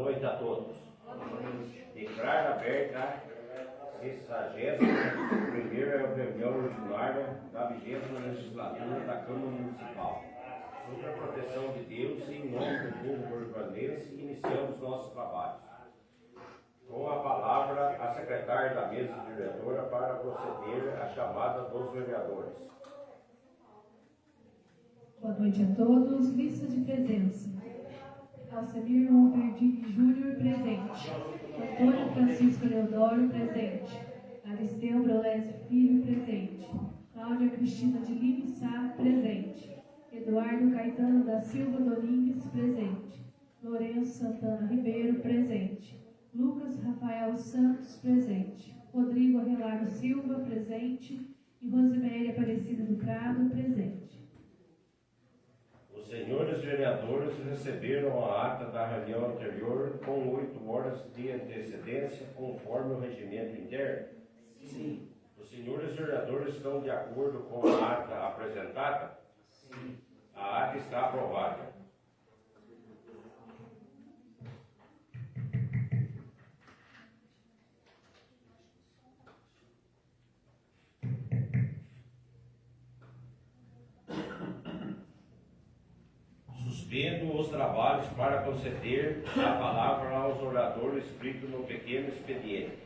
noite a todos. Declaro aberta a 61ª reunião ordinária da 20ª legislatura da Câmara Municipal. Sob a proteção de Deus e em nome do povo borgonense, iniciamos nossos trabalhos. Com a palavra, a secretária da mesa diretora para proceder à chamada dos vereadores. Boa noite a todos. Lista de presença. Alcemir Monverdini Júnior, presente. Antônio Francisco Leodoro, presente. Aristeu Brolésio Filho, presente. Cláudia Cristina de Lima Sá, presente. Eduardo Caetano da Silva Domingues, presente. Lourenço Santana Ribeiro, presente. Lucas Rafael Santos, presente. Rodrigo Arrelardo Silva, presente. E Rosiméria Aparecida do Prado, presente. Os senhores vereadores receberam a ata da reunião anterior com 8 horas de antecedência, conforme o regimento interno? Sim. Os senhores vereadores estão de acordo com a ata apresentada? Sim. A ata está aprovada. Suspendo os trabalhos para conceder a palavra aos oradores escrito no pequeno expediente.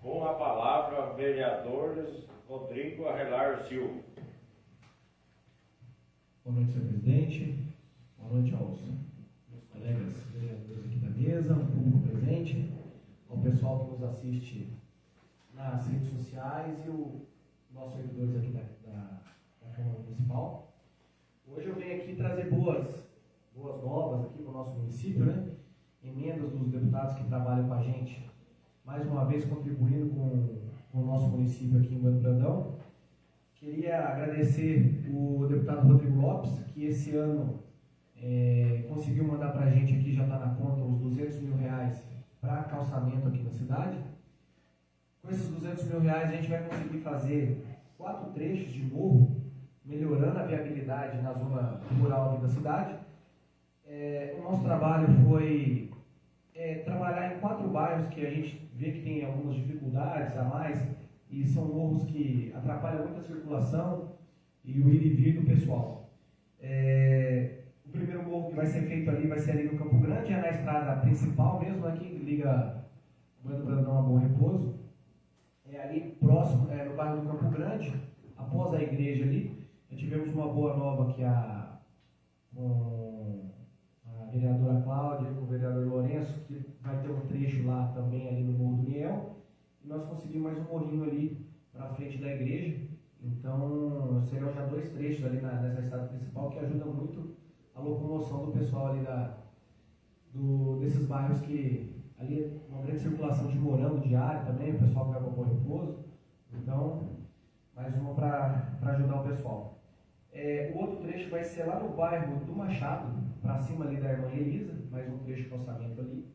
Com a palavra, vereadores Rodrigo Arrelar Silva. Boa noite, senhor presidente. Boa noite aos meus colegas vereadores aqui da mesa, ao público presente, ao pessoal que nos assiste nas redes sociais e os nossos servidores aqui da Câmara Municipal. Hoje eu venho aqui trazer boas novas aqui para o nosso município, né? Emendas dos deputados que trabalham com a gente, mais uma vez contribuindo com o nosso município aqui em Bueno Brandão. Queria agradecer o deputado Rodrigo Lopes, que esse ano conseguiu mandar para a gente aqui, já está na conta, os R$200 mil para calçamento aqui na cidade. Com esses R$200 mil a gente vai conseguir fazer 4 trechos de morro, melhorando a viabilidade na zona rural aqui da cidade. O nosso trabalho foi trabalhar em 4 bairros que a gente vê que tem algumas dificuldades a mais, e são morros que atrapalham muito a circulação e o ir e vir do pessoal. O primeiro morro que vai ser feito ali vai ser ali no Campo Grande, é na estrada principal mesmo, aqui que liga Bueno Brandão a Bom Repouso. É ali próximo, no bairro do Campo Grande, após a igreja ali. Tivemos uma boa nova aqui com a vereadora Cláudia, com o vereador Lourenço, que vai ter um trecho lá também ali no Morro do Niel. E nós conseguimos mais um morrinho ali para frente da igreja. Então, serão já 2 trechos ali nessa estrada principal, que ajuda muito a locomoção do pessoal ali desses bairros que ali é uma grande circulação de morango diário também, o pessoal que vai para o Bom Repouso. Então, mais uma para ajudar o pessoal. O outro trecho vai ser lá no bairro do Machado, para cima ali da irmã Elisa, mais um trecho de calçamento ali.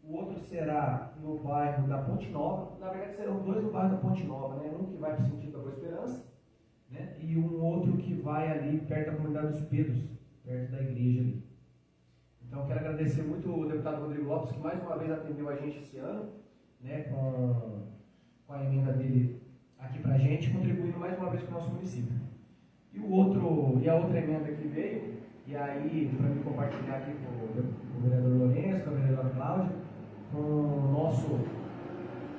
O outro será no bairro da Ponte Nova, na verdade serão 2 no bairro da Ponte Nova, né? Um que vai para o sentido da Boa Esperança, né? E um outro que vai ali perto da comunidade dos Pedros, perto da igreja ali. Então quero agradecer muito o deputado Rodrigo Lopes, que mais uma vez atendeu a gente esse ano, né? Com a emenda dele aqui para a gente, contribuindo mais uma vez com o nosso município. E a outra emenda que veio, e aí para me compartilhar aqui com o vereador Lourenço, com a vereadora Cláudia, com o nosso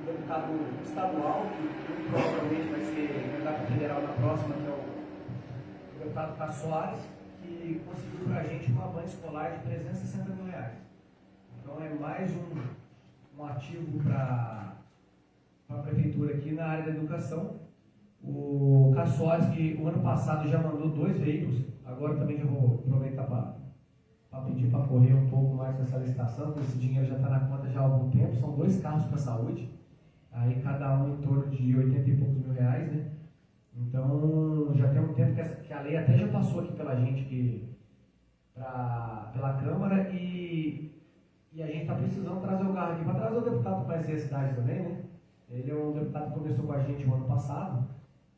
deputado estadual, que provavelmente vai ser candidato federal na próxima, que é o deputado Cássio Soares, que conseguiu para a gente uma van escolar de R$360 mil. Então é mais um ativo para a prefeitura aqui na área da educação. O Cássio Soares, que o ano passado já mandou 2 veículos, agora também já vou aproveitar para pedir para correr um pouco mais nessa licitação, porque esse dinheiro já está na conta já há algum tempo. São 2 carros para a saúde, aí cada um em torno de 80 e poucos mil reais, né? Então já tem um tempo que a lei até já passou aqui pela gente, pela Câmara, e a gente está precisando trazer o carro aqui para trazer o deputado para conhecer a cidade também, né? Ele é um deputado que começou com a gente no ano passado,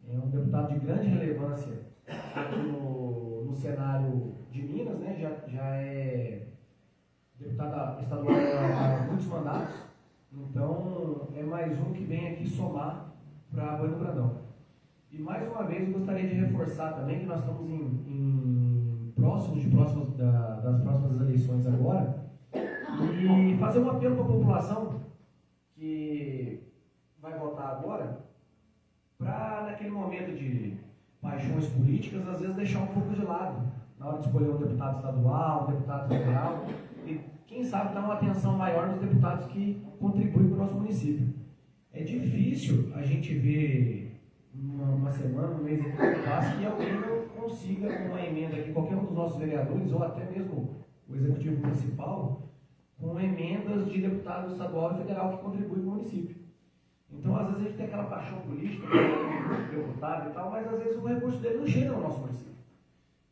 é um deputado de grande relevância aqui no cenário de Minas, né? Já é deputado muitos mandatos, então é mais um que vem aqui somar para Bueno Brandão. E mais uma vez eu gostaria de reforçar também que nós estamos próximos das próximas eleições agora, e fazer um apelo para a população que vai votar agora, para naquele momento de paixões políticas, às vezes deixar um pouco de lado, na hora de escolher um deputado estadual, um deputado federal, e quem sabe dar uma atenção maior nos deputados que contribuem para o nosso município. É difícil a gente ver uma semana, um mês aqui que passa, que alguém não consiga uma emenda aqui, qualquer um dos nossos vereadores, ou até mesmo o executivo municipal, com emendas de deputado estadual e federal que contribuem para o município. Então, às vezes, a gente tem aquela paixão política, deputado e tal, mas às vezes o recurso dele não chega no nosso município.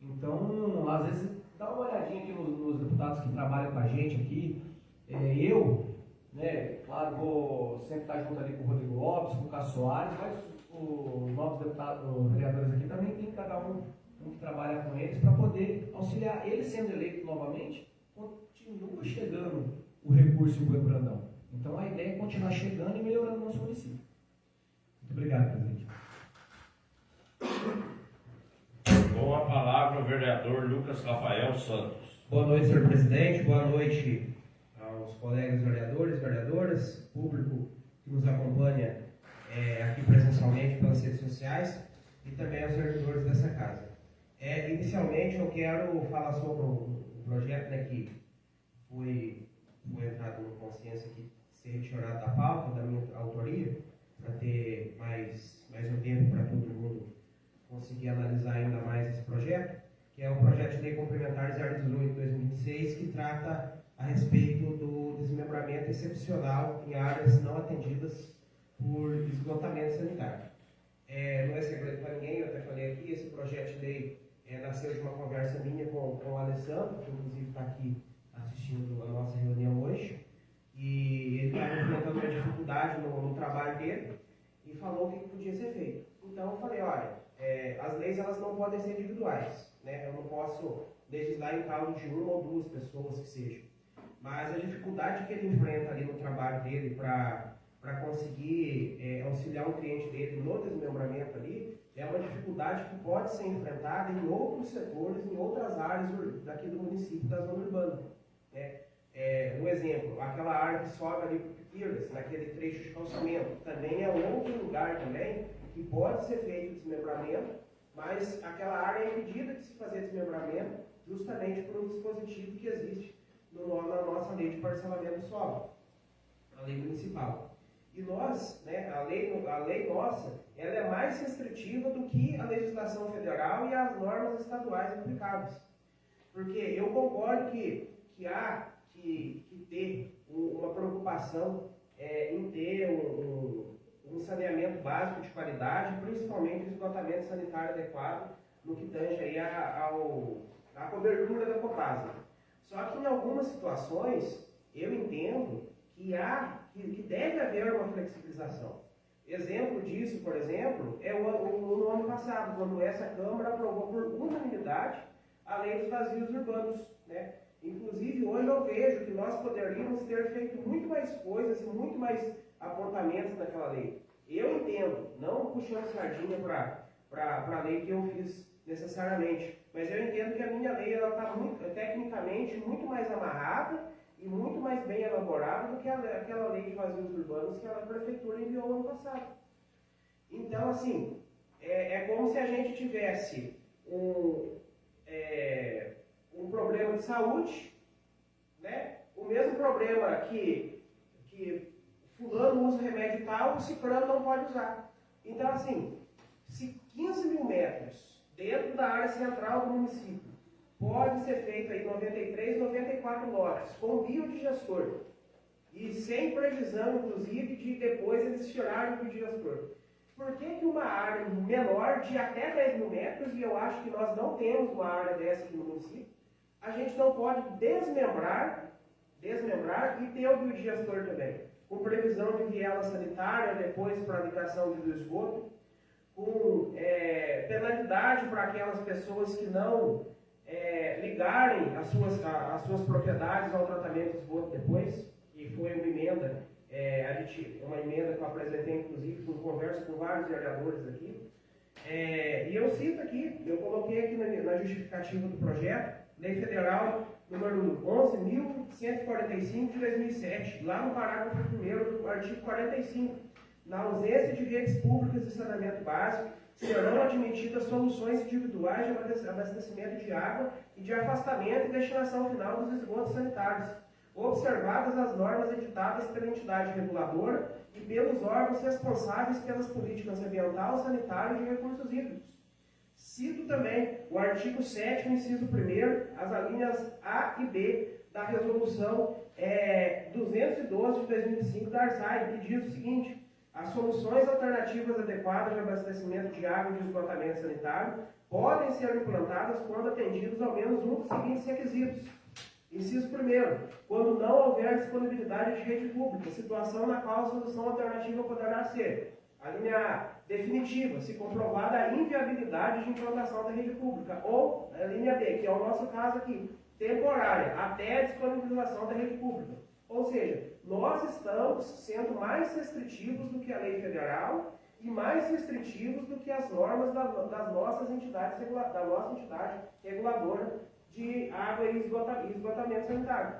Então, às vezes, dá uma olhadinha aqui nos deputados que trabalham com a gente aqui. Eu, né, claro, vou sempre estar junto ali com o Rodrigo Lopes, com o Cássio Soares, mas os novos deputados, os vereadores aqui também tem cada um que trabalha com eles para poder auxiliar. Ele sendo eleito novamente, continua chegando o recurso em Bueno Brandão. Então a ideia é continuar chegando e melhorando o nosso município. Muito obrigado, presidente. Com a palavra o vereador Lucas Rafael Santos. Boa noite, senhor presidente. Boa noite aos colegas vereadores, vereadoras, público que nos acompanha aqui presencialmente pelas redes sociais e também aos servidores dessa casa. Inicialmente, eu quero falar sobre o projeto, né, que foi entrado em consciência que ser retirado da pauta, da minha autoria, para ter mais um tempo para todo mundo conseguir analisar ainda mais esse projeto, que é o projeto de lei complementar 018/2026, que trata a respeito do desmembramento excepcional em áreas não atendidas por esgotamento sanitário. Não é segredo para ninguém, eu até falei aqui, esse projeto de lei nasceu de uma conversa minha com o Alessandro, que inclusive está aqui assistindo a nossa reunião hoje, e ele estava enfrentando uma dificuldade no trabalho dele e falou o que podia ser feito. Então eu falei, olha, as leis elas não podem ser individuais, né? Eu não posso legislar em causa de uma ou duas pessoas que sejam, mas a dificuldade que ele enfrenta ali no trabalho dele para conseguir auxiliar o cliente dele no desmembramento ali, é uma dificuldade que pode ser enfrentada em outros setores, em outras áreas daqui do município, da zona urbana. Um exemplo, aquela área que sobe ali para o Pipiras, naquele trecho de calçamento, também é outro lugar também que pode ser feito desmembramento, mas aquela área é impedida de se fazer desmembramento justamente por um dispositivo que existe na nossa lei de parcelamento do solo, a lei municipal. E nós, né, a lei nossa, ela é mais restritiva do que a legislação federal e as normas estaduais aplicáveis. Porque eu concordo que há que ter uma preocupação em ter um saneamento básico de qualidade, principalmente o esgotamento sanitário adequado, no que tange aí à cobertura da Copasa. Só que em algumas situações, eu entendo que deve haver uma flexibilização. Exemplo disso, por exemplo, é no ano passado, quando essa Câmara aprovou por unanimidade a lei dos vazios urbanos, né? Inclusive, hoje eu vejo que nós poderíamos ter feito muito mais coisas e muito mais apontamentos naquela lei. Eu entendo, não puxando sardinha para a lei que eu fiz necessariamente, mas eu entendo que a minha lei está tecnicamente muito mais amarrada e muito mais bem elaborada do que aquela lei de vazios urbanos que a prefeitura enviou ano passado. Então, assim, é como se a gente tivesse um problema de saúde, né? O mesmo problema que fulano usa remédio tal, o ciclano não pode usar. Então, assim, se 15 mil metros dentro da área central do município pode ser feito aí 93, 94 lotes com biodigestor e sem previsão, inclusive, de depois eles tirarem o biodigestor. Por que uma área menor de até 10 mil metros, e eu acho que nós não temos uma área dessa aqui no município, a gente não pode desmembrar e ter o biodigestor também, com previsão de viela sanitária depois para a ligação do esgoto, com penalidade para aquelas pessoas que não ligarem as suas propriedades ao tratamento de esgoto depois, e que foi uma emenda aditiva, uma emenda que eu apresentei, inclusive, com conversa com vários vereadores aqui. E eu cito aqui, eu coloquei aqui na justificativa do projeto, Lei Federal número 11.145 de 2007, lá no parágrafo 1º do artigo 45. Na ausência de redes públicas de saneamento básico, serão admitidas soluções individuais de abastecimento de água e de afastamento e destinação final dos esgotos sanitários, observadas as normas editadas pela entidade reguladora e pelos órgãos responsáveis pelas políticas ambiental, sanitária e de recursos hídricos. Cito também o artigo 7º, inciso 1º, as alíneas A e B da resolução 212 de 2005 da ARSAI, que diz o seguinte: as soluções alternativas adequadas de abastecimento de água e de esgotamento sanitário podem ser implantadas quando atendidos ao menos um dos seguintes requisitos. Inciso 1º, quando não houver disponibilidade de rede pública, situação na qual a solução alternativa poderá ser: a linha A, definitiva, se comprovada a inviabilidade de implantação da rede pública, ou a linha B, que é o nosso caso aqui, temporária, até a disponibilização da rede pública. Ou seja, nós estamos sendo mais restritivos do que a lei federal e mais restritivos do que as normas das nossas entidades, da nossa entidade reguladora de água e esgotamento sanitário.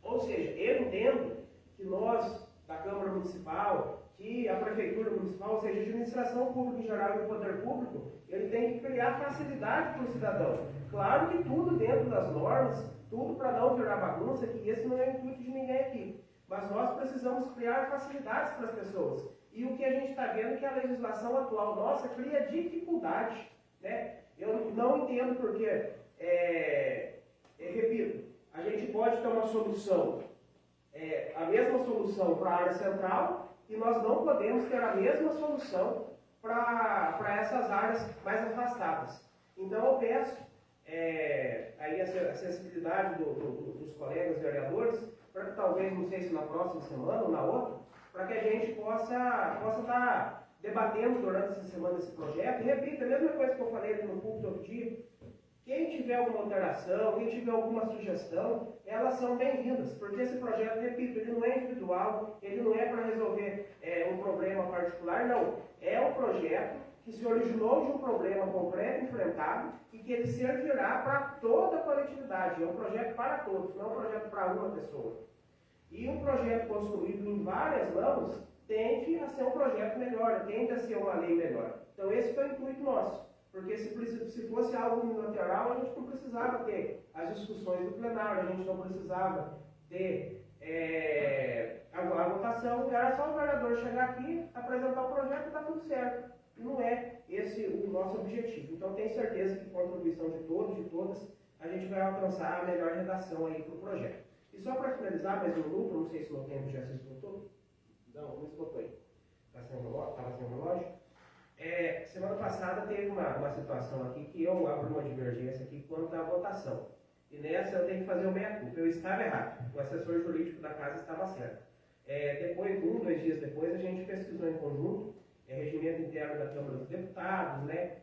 Ou seja, eu entendo que nós, da Câmara Municipal, que a Prefeitura Municipal, ou seja, a administração pública em geral e o poder público, ele tem que criar facilidade para o cidadão. Claro que tudo dentro das normas, tudo para não virar bagunça, que esse não é o intuito de ninguém aqui. Mas nós precisamos criar facilidades para as pessoas. E o que a gente está vendo é que a legislação atual nossa cria dificuldade, né? Eu não entendo porque, repito, a gente pode ter uma solução, a mesma solução para a área central, e nós não podemos ter a mesma solução para essas áreas mais afastadas. Então eu peço aí a sensibilidade dos colegas vereadores, para que talvez, não sei se na próxima semana ou na outra, para que a gente possa estar debatendo durante essa semana esse projeto. E repito, a mesma coisa que eu falei ali no púlpito outro dia: quem tiver alguma alteração, quem tiver alguma sugestão, elas são bem-vindas, porque esse projeto, repito, ele não é individual, ele não é para resolver um problema particular, não. É um projeto que se originou de um problema concreto enfrentado e que ele servirá para toda a coletividade. É um projeto para todos, não é um projeto para uma pessoa. E um projeto construído em várias mãos tende a ser um projeto melhor, tende a ser uma lei melhor. Então esse foi o intuito nosso. Porque se fosse algo unilateral, a gente não precisava ter as discussões do plenário, a gente não precisava ter a votação, era só o vereador chegar aqui, apresentar o projeto e está tudo certo. E não é esse o nosso objetivo. Então tenho certeza que com a contribuição de todos e de todas, a gente vai alcançar a melhor redação aí para o projeto. E só para finalizar, mais um lucro, não sei se o meu tempo já se esgotou. Não esgotou aí. Estava sem relógio. Semana passada teve uma situação aqui que eu abri uma divergência aqui quanto à votação. E nessa eu tenho que fazer o meia-culpa. Eu estava errado. O assessor jurídico da casa estava certo. Depois, 2 dias depois, a gente pesquisou em conjunto, regimento interno da Câmara dos Deputados, né?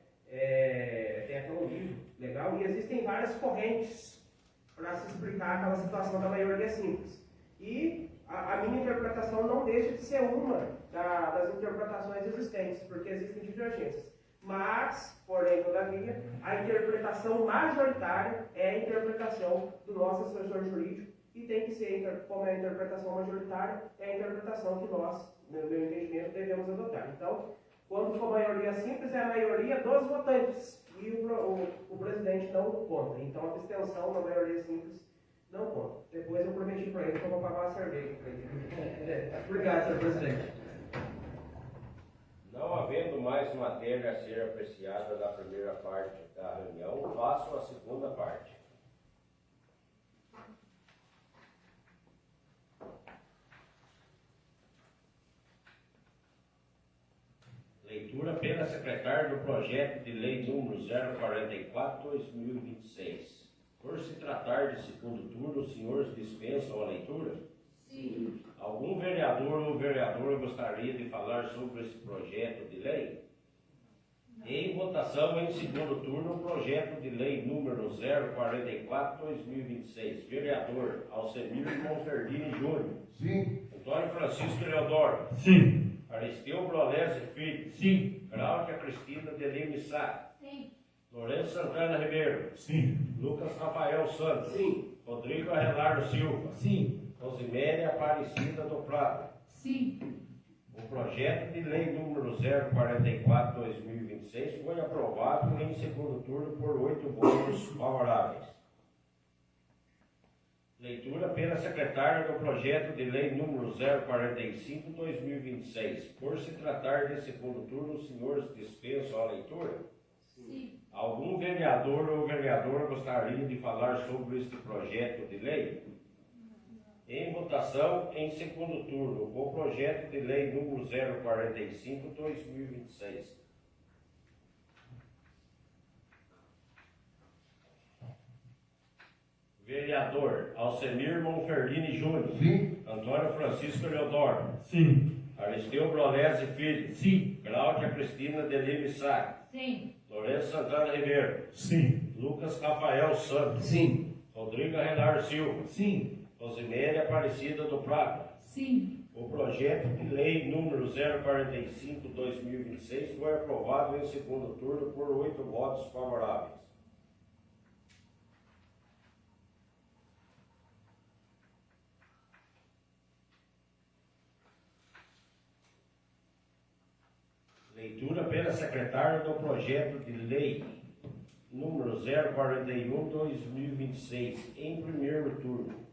Tem até um livro legal, e existem várias correntes para se explicar aquela situação da maioria simples. E a minha interpretação não deixa de ser uma das interpretações existentes, porque existem divergências. Mas, porém, todavia, a interpretação majoritária é a interpretação do nosso assessor jurídico, e tem que ser, como é a interpretação majoritária, é a interpretação que nós, no meu entendimento, devemos adotar. Então, quando for maioria simples, é a maioria dos votantes, e o presidente não conta. Então, a abstenção na maioria simples não conta. Depois eu prometi para ele que eu vou pagar uma cerveja para ele. Obrigado, senhor presidente. Não havendo mais matéria a ser apreciada da primeira parte da reunião, passo à segunda parte. Leitura pela secretária do projeto de lei número 044/2026. Por se tratar de segundo turno, os senhores dispensam a leitura? Sim. Algum vereador ou vereadora gostaria de falar sobre esse projeto de lei? Em votação, em segundo turno, o projeto de lei número 044/2026. Vereador Alcemir Monferdini Júnior. Sim. Antônio Francisco Leodoro. Sim. Aristeu Brolese Filho. Sim. Cláudia Cristina de Lima Sá. Sim. Lourenço Santana Ribeiro. Sim. Lucas Rafael Santos. Sim. Rodrigo Arrelardo Silva. Sim. Rosiméria Aparecida do Prado. Sim. O projeto de lei número 044/2026 foi aprovado em segundo turno por 8 votos favoráveis. Leitura pela secretária do projeto de lei número 045/2026. Por se tratar de segundo turno, os senhores dispensam a leitura? Sim. Algum vereador ou vereadora gostaria de falar sobre este projeto de lei? Em votação, em segundo turno, o projeto de lei número 045/2026. Vereador Alcemir Monferdini Júnior. Sim. Antônio Francisco Leodoro. Sim. Aristeu Brolese Filho. Sim. Cláudia Cristina de Lima Sá. Sim. Lourenço Santana Ribeiro. Sim. Lucas Rafael Santos. Sim. Rodrigo Arrelar Silva. Sim. Rosiméria Aparecida do Prado. Sim. O projeto de lei número 045/2026 foi aprovado em segundo turno por 8 votos favoráveis. Leitura pela secretária do projeto de lei número 041/2026, em primeiro turno.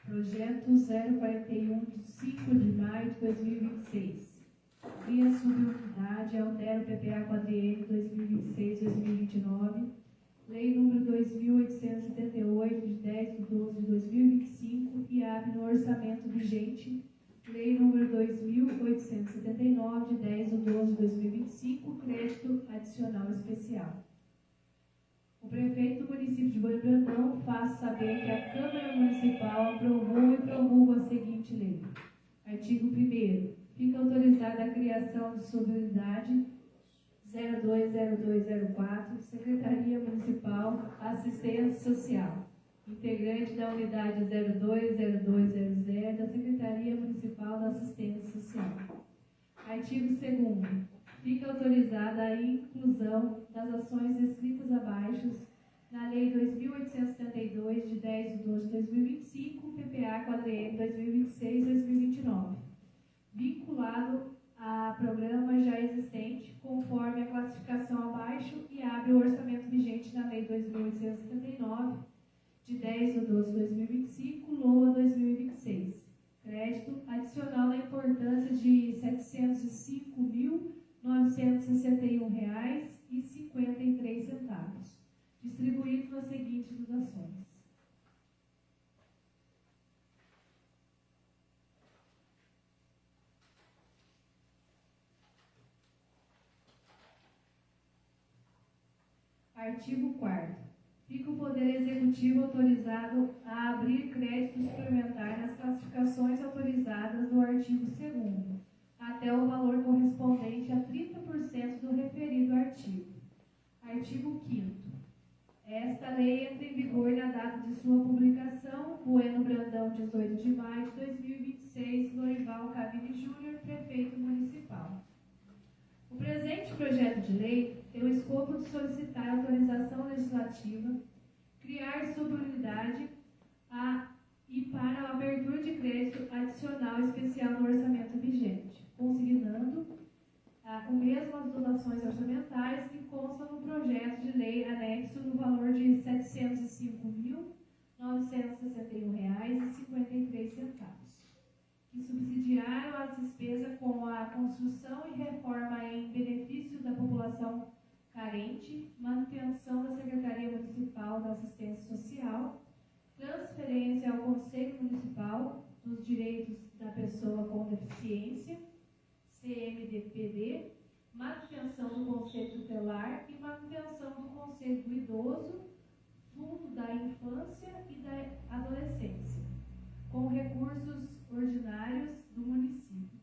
Projeto 041, de 5 de maio de 2026. Cria subunidade, altera o PPA quadriênio 2026-2029. Lei número 2.878, de 10 de 12 de 2025, e abre no orçamento vigente. Lei número 2.879, de 10 de 12 de 2025, crédito adicional especial. O prefeito do município de Boi Brandão faz saber que a Câmara Municipal aprovou e promulga a seguinte lei. Artigo 1º. Fica autorizada a criação de subunidade 020204, Secretaria Municipal Assistência Social, integrante da unidade 020200 da Secretaria Municipal da Assistência Social. Artigo 2º. Fica autorizada a inclusão das ações descritas abaixo na Lei 2.872, de 10 de 12 de 2025, PPA quadriênio 2026-2029, vinculado a programa já existente, conforme a classificação abaixo, e abre o orçamento vigente na Lei 2.879, de 10 de 12 de 2025, LOA 2026. Crédito adicional na importância de R$ 705.961,53, distribuído nas seguintes dotações. Artigo 4º. Fica o Poder Executivo autorizado a abrir crédito suplementar nas classificações autorizadas no artigo 2º, até o valor correspondente a 30% do referido artigo. Artigo 5º. Esta lei entra em vigor na data de sua publicação. Bueno Brandão, 18 de maio de 2026, Lorival Cabine Júnior, prefeito municipal. O presente projeto de lei tem o escopo de solicitar autorização legislativa, criar subunidade e para a abertura de crédito adicional especial no orçamento vigente, consignando o mesmo as dotações orçamentárias que constam no projeto de lei anexo no valor de R$ 705.961,53, que subsidiaram as despesas com a construção e reforma em benefício da população carente, manutenção da Secretaria Municipal da Assistência Social, transferência ao Conselho Municipal dos Direitos da Pessoa com Deficiência, CMDPD, manutenção do Conselho Tutelar e manutenção do Conselho do Idoso, Fundo da Infância e da Adolescência, com recursos ordinários do município,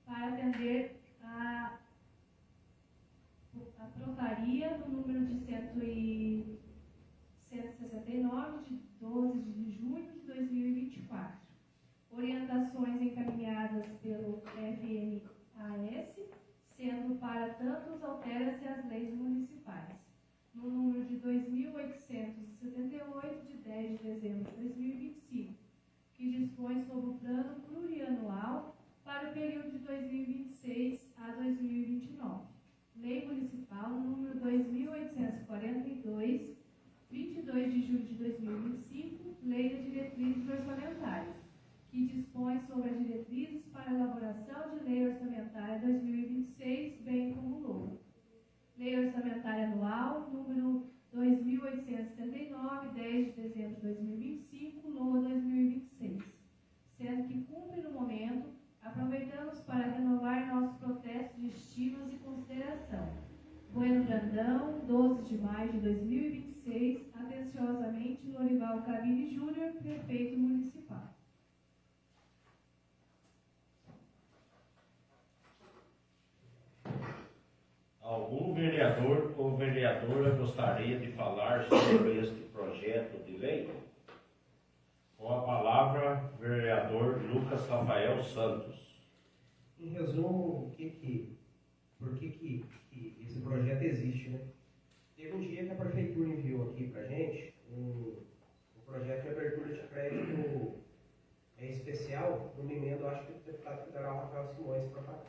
para atender a portaria do número de 169, de 12 de junho de 2024. Orientações encaminhadas pelo FNAS, sendo para tantos altera-se as leis municipais. No número de 2.878, de 10 de dezembro de 2025, que dispõe sobre o plano plurianual para o período de 2026 a 2029. Lei Municipal número 2.842, 22 de julho de 2025, Lei de Diretrizes Orçamentárias, que dispõe sobre as diretrizes para a elaboração de Lei Orçamentária 2026, bem como LOA. Lei Orçamentária Anual número 2.879, 10 de dezembro de 2025, LOA 2026, sendo que cumpre no momento. Aproveitamos para renovar nosso protesto de estimas e consideração. Bueno Brandão, 12 de maio de 2026, atenciosamente Lorival Cavilli Júnior, prefeito municipal. Algum vereador ou vereadora gostaria de falar sobre este projeto de lei? Com a palavra, vereador Lucas Rafael Santos. Em resumo, por que esse projeto existe, né? Teve um dia que a prefeitura enviou aqui pra gente um projeto de abertura de crédito especial, numa emenda, eu acho que o deputado federal Rafael Simões para cá.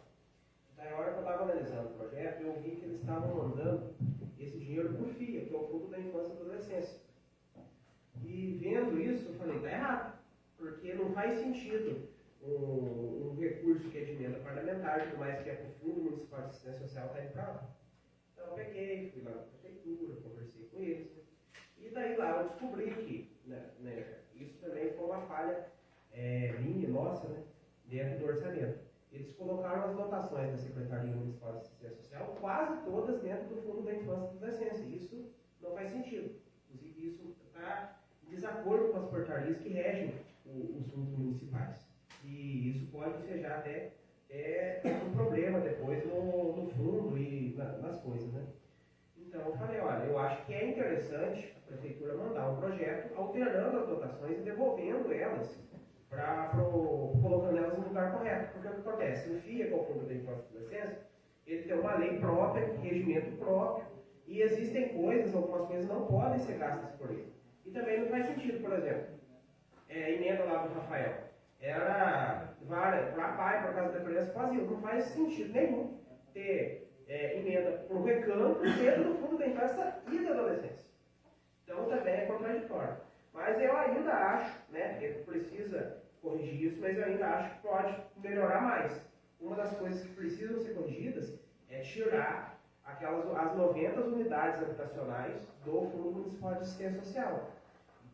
Então, na hora que eu estava analisando o projeto, eu vi que eles estavam mandando esse dinheiro por FIA, que é o Fundo da Infância e Adolescência. E vendo isso, eu falei, tá errado, porque não faz sentido um recurso que é de emenda parlamentar, por mais que é para o Fundo Municipal de Assistência Social, está indo para lá. Então eu peguei, fui lá na prefeitura, conversei com eles, né? E daí lá eu descobri que isso também foi uma falha minha, nossa, né, dentro do orçamento. Eles colocaram as dotações da Secretaria Municipal de Assistência Social quase todas dentro do Fundo da Infância e Adolescência. Isso não faz sentido. Inclusive, isso está em desacordo com as portarias que regem os fundos municipais. E isso pode ser já até um problema depois no fundo e nas coisas, né? Então, eu falei, olha, eu acho que é interessante a prefeitura mandar um projeto alterando as dotações e devolvendo elas colocando elas no lugar correto. Porque o que acontece? O FIA, que é o Fundo da Infância e Adolescência, ele tem uma lei própria, regimento próprio, e existem coisas, algumas coisas não podem ser gastas por ele. E também não faz sentido, por exemplo, emenda lá do Rafael, era para pai, para casa da criança, fazia. Não faz sentido nenhum ter emenda para o recanto dentro do Fundo da Infância e da Adolescência. Então também é contraditório. Mas eu ainda acho, né, que precisa corrigir isso, mas eu ainda acho que pode melhorar mais. Uma das coisas que precisam ser corrigidas é tirar as 90 unidades habitacionais do Fundo Municipal de Assistência Social.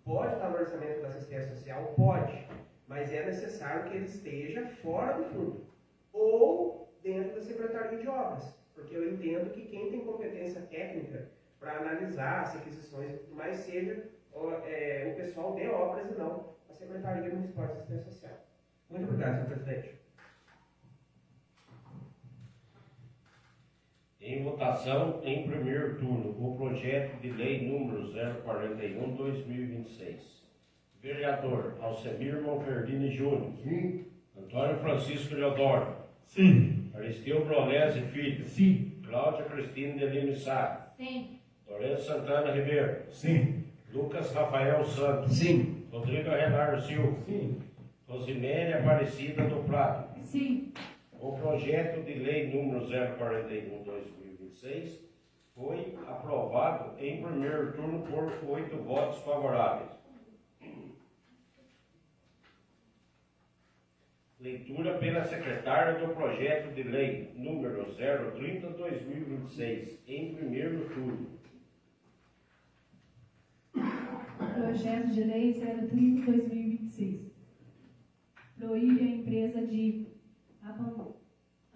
Pode estar no orçamento da assistência social? Pode, mas é necessário que ele esteja fora do fundo ou dentro da Secretaria de Obras, porque eu entendo que quem tem competência técnica para analisar as requisições e tudo mais seja o pessoal de obras e não a Secretaria Municipal de Assistência Social. Muito obrigado, senhor presidente. Em votação, em primeiro turno, o projeto de lei número 041/2026. Vereador Alcemir Monferdini Júnior. Sim. Antônio Francisco Leodoro. Sim. Aristeu Brolese Filho. Sim. Cláudia Cristina de Lima Sá. Sim. Lourenço Santana Ribeiro. Sim. Lucas Rafael Santos. Sim. Rodrigo Renato Silva. Sim. Rosimene Aparecida do Prado. Sim. O projeto de lei número 041/2026 foi aprovado em primeiro turno por 8 votos favoráveis. Leitura pela secretária do projeto de lei número 030/2026 em primeiro turno. Projeto de Lei 030/2026 proíbe a empresa de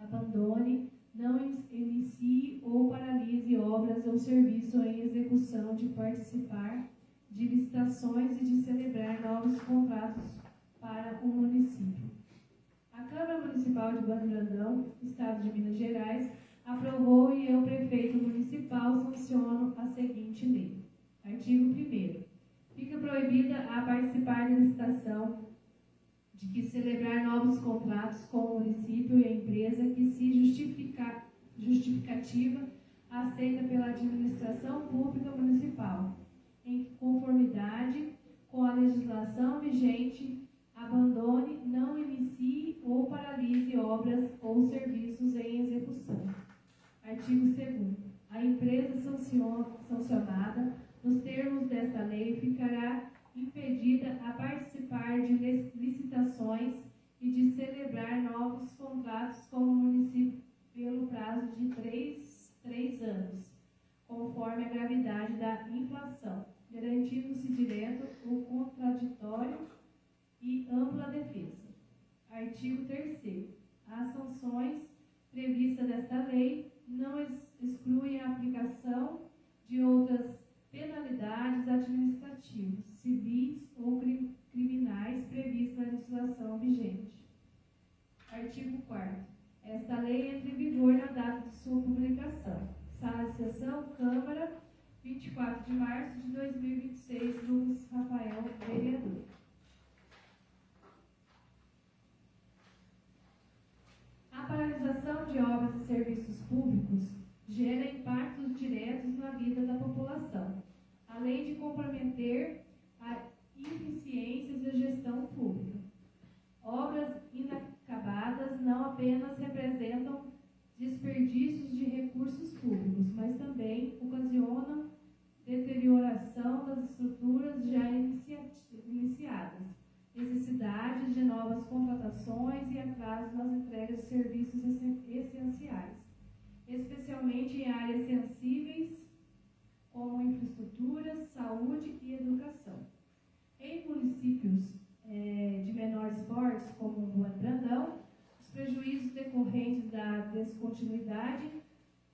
abandone, não inicie ou paralise obras ou serviço em execução, de participar de licitações e de celebrar novos contratos para o município. A Câmara Municipal de Bando Brandão, Estado de Minas Gerais, aprovou e eu, prefeito municipal, sanciono a seguinte lei. Artigo 1º. Fica proibida a participar da licitação de que celebrar novos contratos com o município e a empresa que se justificativa aceita pela administração pública municipal, em conformidade com a legislação vigente, abandone, não inicie ou paralise obras ou serviços em execução. Artigo 2º. A empresa sancionada, nos termos desta lei, ficará impedida a participar de licitações e de celebrar novos contratos com o município pelo prazo de 3 anos, conforme a gravidade da inflação, garantindo-se direito o contraditório e ampla defesa. Artigo 3º. As sanções previstas desta lei não excluem a aplicação de outras penalidades administrativas, civis ou criminais previstas na legislação vigente. Artigo 4º. Esta lei entra em vigor na data de sua publicação. Sala de sessão, Câmara, 24 de março de 2026, Lucas Rafael, vereador. A paralisação de obras e serviços públicos gera impactos diretos na vida da população, além de comprometer a eficiência da gestão pública. Obras inacabadas não apenas representam desperdícios de recursos públicos, mas também ocasionam deterioração das estruturas já iniciadas, necessidade de novas contratações e atraso nas entregas de serviços essenciais, especialmente em áreas sensíveis como infraestrutura, saúde e educação. Em municípios de menores portes, como Bando Brandão, os prejuízos decorrentes da descontinuidade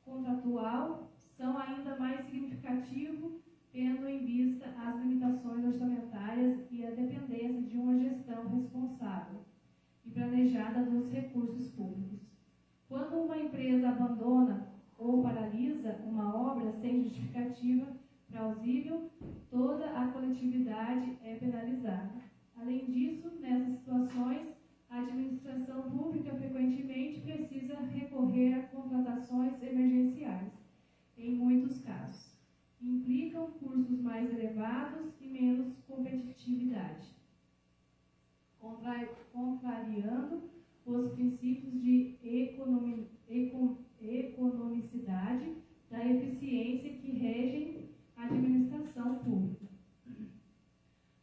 contratual são ainda mais significativos, tendo em vista as limitações orçamentárias e a dependência de uma gestão responsável e planejada dos recursos públicos. Quando uma empresa abandona ou paralisa uma obra sem justificativa plausível, toda a coletividade é penalizada. Além disso, nessas situações, a administração pública frequentemente precisa recorrer a contratações emergenciais, em muitos casos. Implicam custos mais elevados e menos competitividade, contrariando os princípios de economicidade da eficiência que regem a administração pública.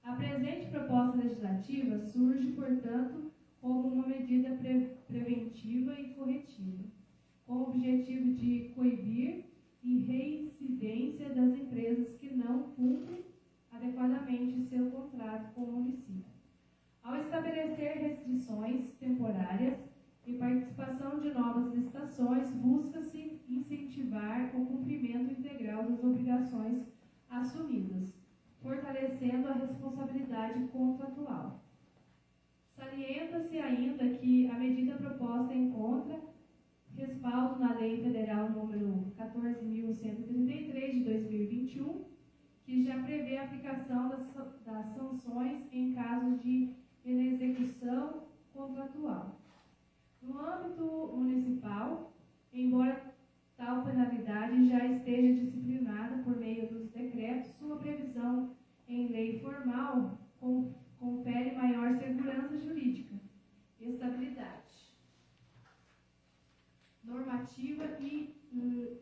A presente proposta legislativa surge, portanto, como uma medida preventiva e corretiva, com o objetivo de coibir e reincidência das empresas que não cumprem adequadamente seu contrato com o município. Ao estabelecer restrições temporárias e participação de novas licitações, busca-se incentivar o cumprimento integral das obrigações assumidas, fortalecendo a responsabilidade contratual. Salienta-se ainda que a medida proposta encontra respaldo na Lei Federal número 14.133 de 2021, que já prevê a aplicação das sanções em casos de inexecução contratual. No âmbito municipal, embora tal penalidade já esteja disciplinada por meio dos decretos, sua previsão em lei formal confere maior segurança jurídica, estabilidade normativa e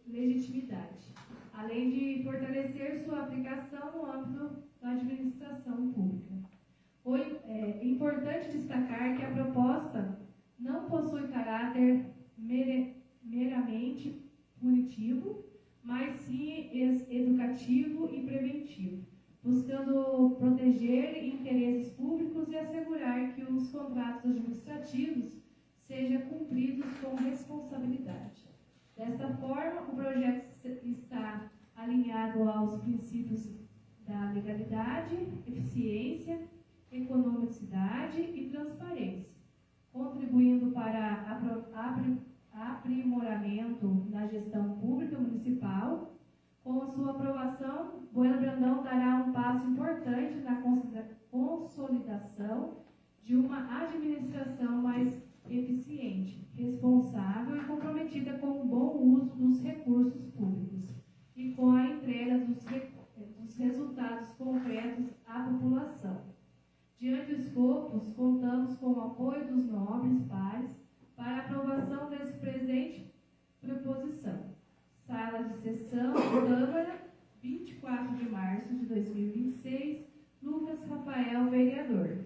legitimidade, além de fortalecer sua aplicação no âmbito da administração pública. É importante destacar que a proposta não possui caráter meramente punitivo, mas sim educativo e preventivo, buscando proteger interesses públicos e assegurar que os contratos administrativos sejam cumpridos com responsabilidade. Desta forma, o projeto está alinhado aos princípios da legalidade, eficiência, economicidade e transparência, contribuindo da gestão pública municipal. Com a sua aprovação, Bueno Brandão dará um passo importante na consolidação de uma administração mais eficiente, responsável e comprometida com o bom uso dos recursos públicos e com a entrega dos resultados concretos à população. Diante dos escopos, contamos com o apoio dos nobres pares para a aprovação desse presente proposição. Sala de sessão, Câmara, 24 de março de 2026, Lucas Rafael, vereador.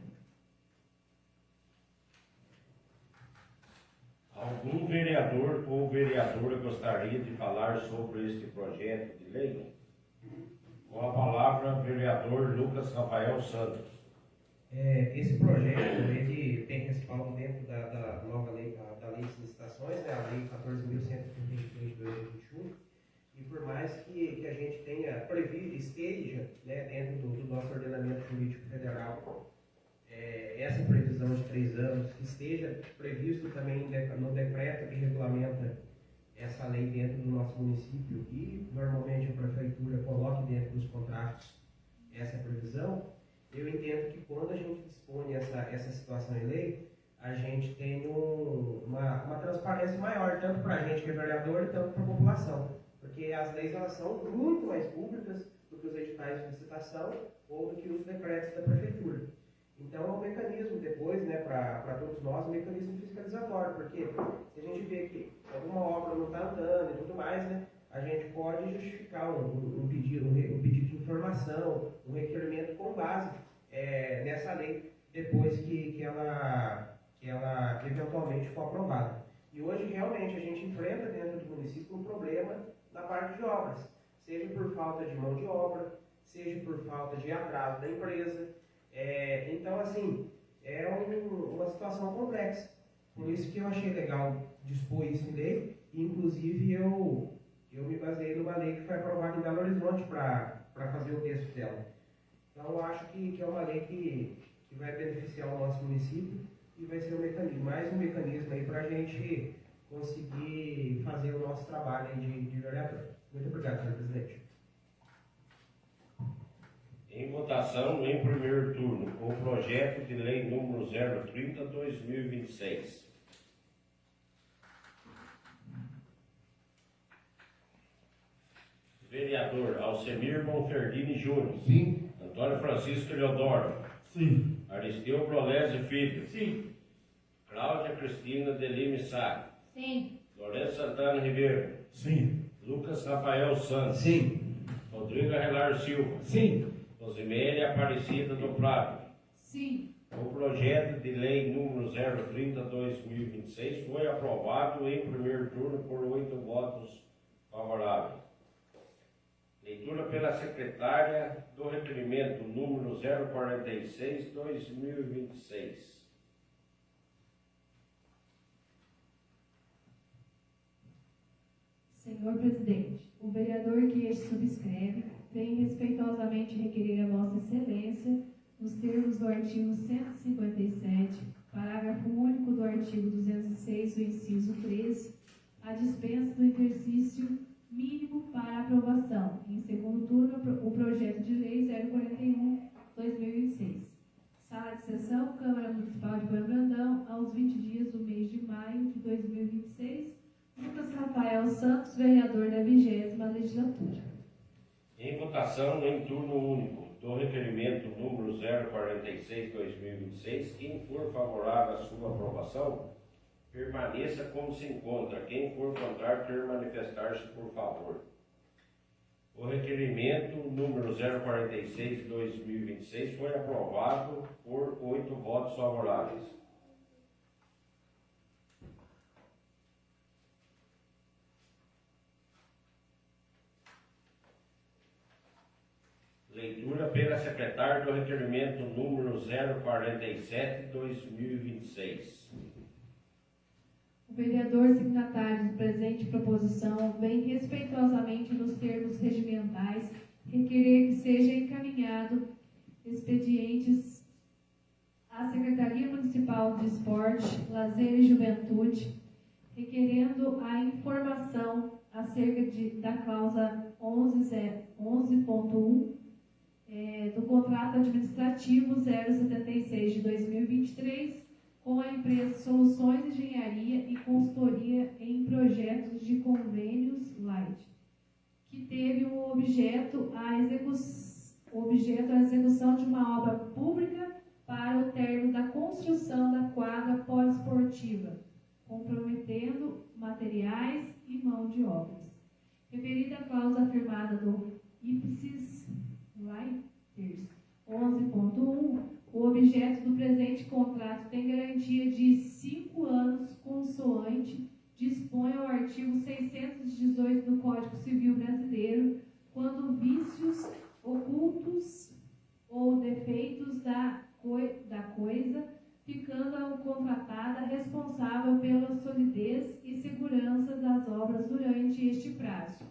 Algum vereador ou vereadora gostaria de falar sobre este projeto de lei? Com a palavra, vereador Lucas Rafael Santos. Esse projeto ele tem respaldo dentro da nova lei, da lei de licitações, né, a lei 14.133 de 2021, e por mais que a gente tenha previsto, esteja, né, dentro do nosso ordenamento jurídico federal, essa previsão de 3 anos, que esteja previsto também no decreto que regulamenta essa lei dentro do nosso município e normalmente a prefeitura coloque dentro dos contratos essa previsão, eu entendo que quando a gente dispõe essa situação em lei, a gente tem uma transparência maior, tanto para a gente que é vereador e tanto para a população. Porque as leis elas são muito mais públicas do que os editais de licitação ou do que os decretos da prefeitura. Então é um mecanismo depois, né, para todos nós, um mecanismo fiscalizatório, porque se a gente vê que alguma obra não está andando e tudo mais, né, a gente pode justificar um pedido de informação, um requerimento com base nessa lei, depois que ela eventualmente for aprovada. E hoje realmente a gente enfrenta dentro do município um problema na parte de obras, seja por falta de mão de obra, seja por falta de atraso da empresa. Então, assim, é uma situação complexa. Por isso que eu achei legal dispor isso em lei, e inclusive eu me baseei numa lei que foi aprovada em Belo Horizonte para fazer o texto dela. Então, eu acho que é uma lei que vai beneficiar o nosso município e vai ser mais um mecanismo aí para a gente conseguir fazer o nosso trabalho aí de vereador. Muito obrigado, senhor presidente. Em votação, em primeiro turno, o projeto de lei número 030/2026. Vereador Alcemir Monferdini Júnior. Sim. Antônio Francisco Eleodoro. Sim. Aristeu Brolese Filho. Sim. Cláudia Cristina de Lima Sá. Sim. Lourenço Santana Ribeiro. Sim. Lucas Rafael Santos. Sim. Rodrigo Arrelar Silva. Sim. Rosiméria Aparecida do Prado. Sim. O projeto de lei número 030/2026 foi aprovado em primeiro turno por 8 votos favoráveis. Leitura pela secretária do requerimento número 046/2026. Senhor presidente, o vereador que este subscreve vem respeitosamente requerer a Vossa Excelência, nos termos do artigo 157, parágrafo único do artigo 206, o inciso 13, a dispensa do exercício mínimo para aprovação. Em segundo turno, o projeto de lei 041/2026. Sala de sessão, Câmara Municipal de Bueno Brandão, aos 20 dias do mês de maio de 2026. Lucas Rafael Santos, vereador da 20ª Legislatura. Em votação em turno único do requerimento número 046/2026, quem for favorável à sua aprovação, permaneça como se encontra. Quem for contrário, quer manifestar-se por favor. O requerimento número 046/2026 foi aprovado por 8 votos favoráveis. Leitura pela secretária do requerimento número 047/2026. O vereador signatário de presente proposição vem respeitosamente nos termos regimentais requerer que seja encaminhado expedientes à Secretaria Municipal de Esporte, Lazer e Juventude, requerendo a informação acerca da cláusula 11.1 do contrato administrativo 076 de 2023 com a empresa Soluções Engenharia e Consultoria em Projetos de Convênios Light, que teve um objeto a execução de uma obra pública para o término da construção da quadra poliesportiva, comprometendo materiais e mão de obras. Referida à cláusula afirmada do Ipsis Letters 11.1, o objeto do presente contrato tem garantia de 5 anos, consoante dispõe ao artigo 618 do Código Civil Brasileiro, quando vícios ocultos ou defeitos da coisa, ficando a contratada responsável pela solidez e segurança das obras durante este prazo.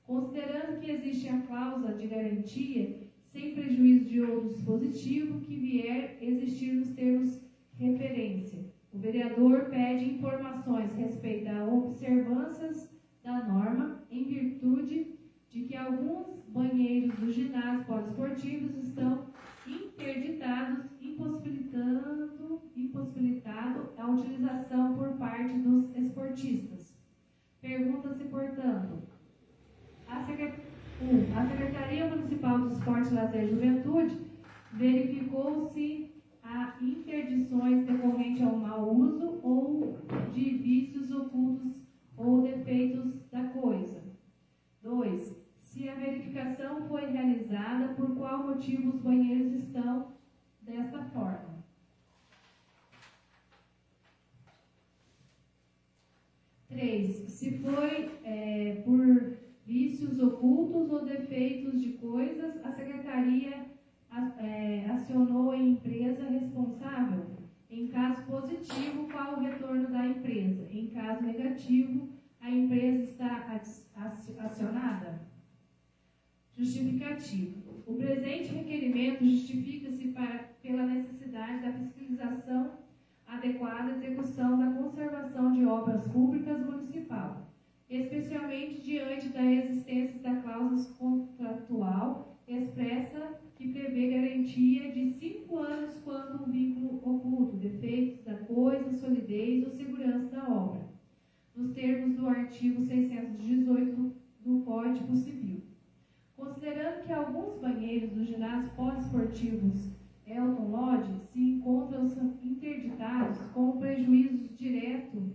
Considerando que existe a cláusula de garantia, sem prejuízo de outro dispositivo que vier existir nos termos referência, o vereador pede informações a respeito das observâncias da norma, em virtude de que alguns banheiros dos ginásios poliesportivos estão interditados, impossibilitado a utilização por parte dos esportistas. Pergunta-se, portanto, a Secretaria Municipal do Esporte, Lazer e Juventude verificou-se a interdições decorrentes ao mau uso ou de vícios ocultos ou defeitos da coisa. 2. Se a verificação foi realizada, por qual motivo os banheiros estão desta forma. 3. Se foi por vícios ocultos ou defeitos de coisas, a Secretaria acionou a empresa responsável. Em caso positivo, qual o retorno da empresa? Em caso negativo, a empresa está acionada? Justificativo. O presente requerimento justifica-se pela necessidade da fiscalização adequada à execução da conservação de obras públicas municipal, especialmente diante da existência da cláusula contratual expressa que prevê garantia de 5 anos quando o vínculo oculto, defeitos da coisa, solidez ou segurança da obra, nos termos do artigo 618 do Código Civil. Considerando que alguns banheiros dos ginásios poliesportivos Elton Lodge se encontram interditados com prejuízo direto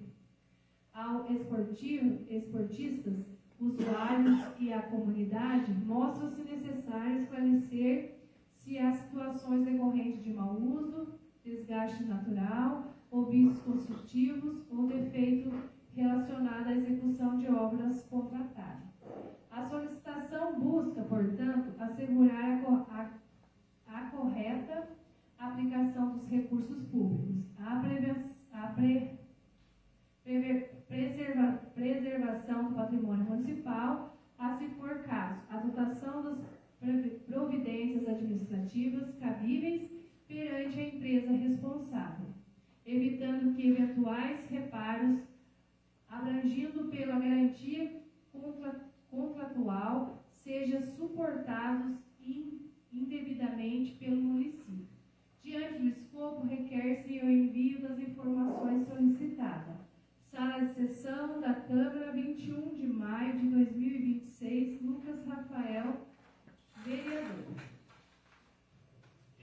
ao esportistas, usuários e à comunidade, mostra-se necessário esclarecer se há situações decorrentes de mau uso, desgaste natural, ou vícios construtivos ou defeito relacionado à execução de obras contratadas. A solicitação busca, portanto, assegurar a correta aplicação dos recursos públicos, a preservação do patrimônio municipal, a se for caso, a dotação das providências administrativas cabíveis perante a empresa responsável, evitando que eventuais reparos abrangido pela garantia contratual sejam suportados indevidamente pelo município. Diante do escopo, requer-se o envio das informações solicitadas. Sala de sessão da Câmara, 21 de maio de 2026, Lucas Rafael, vereador.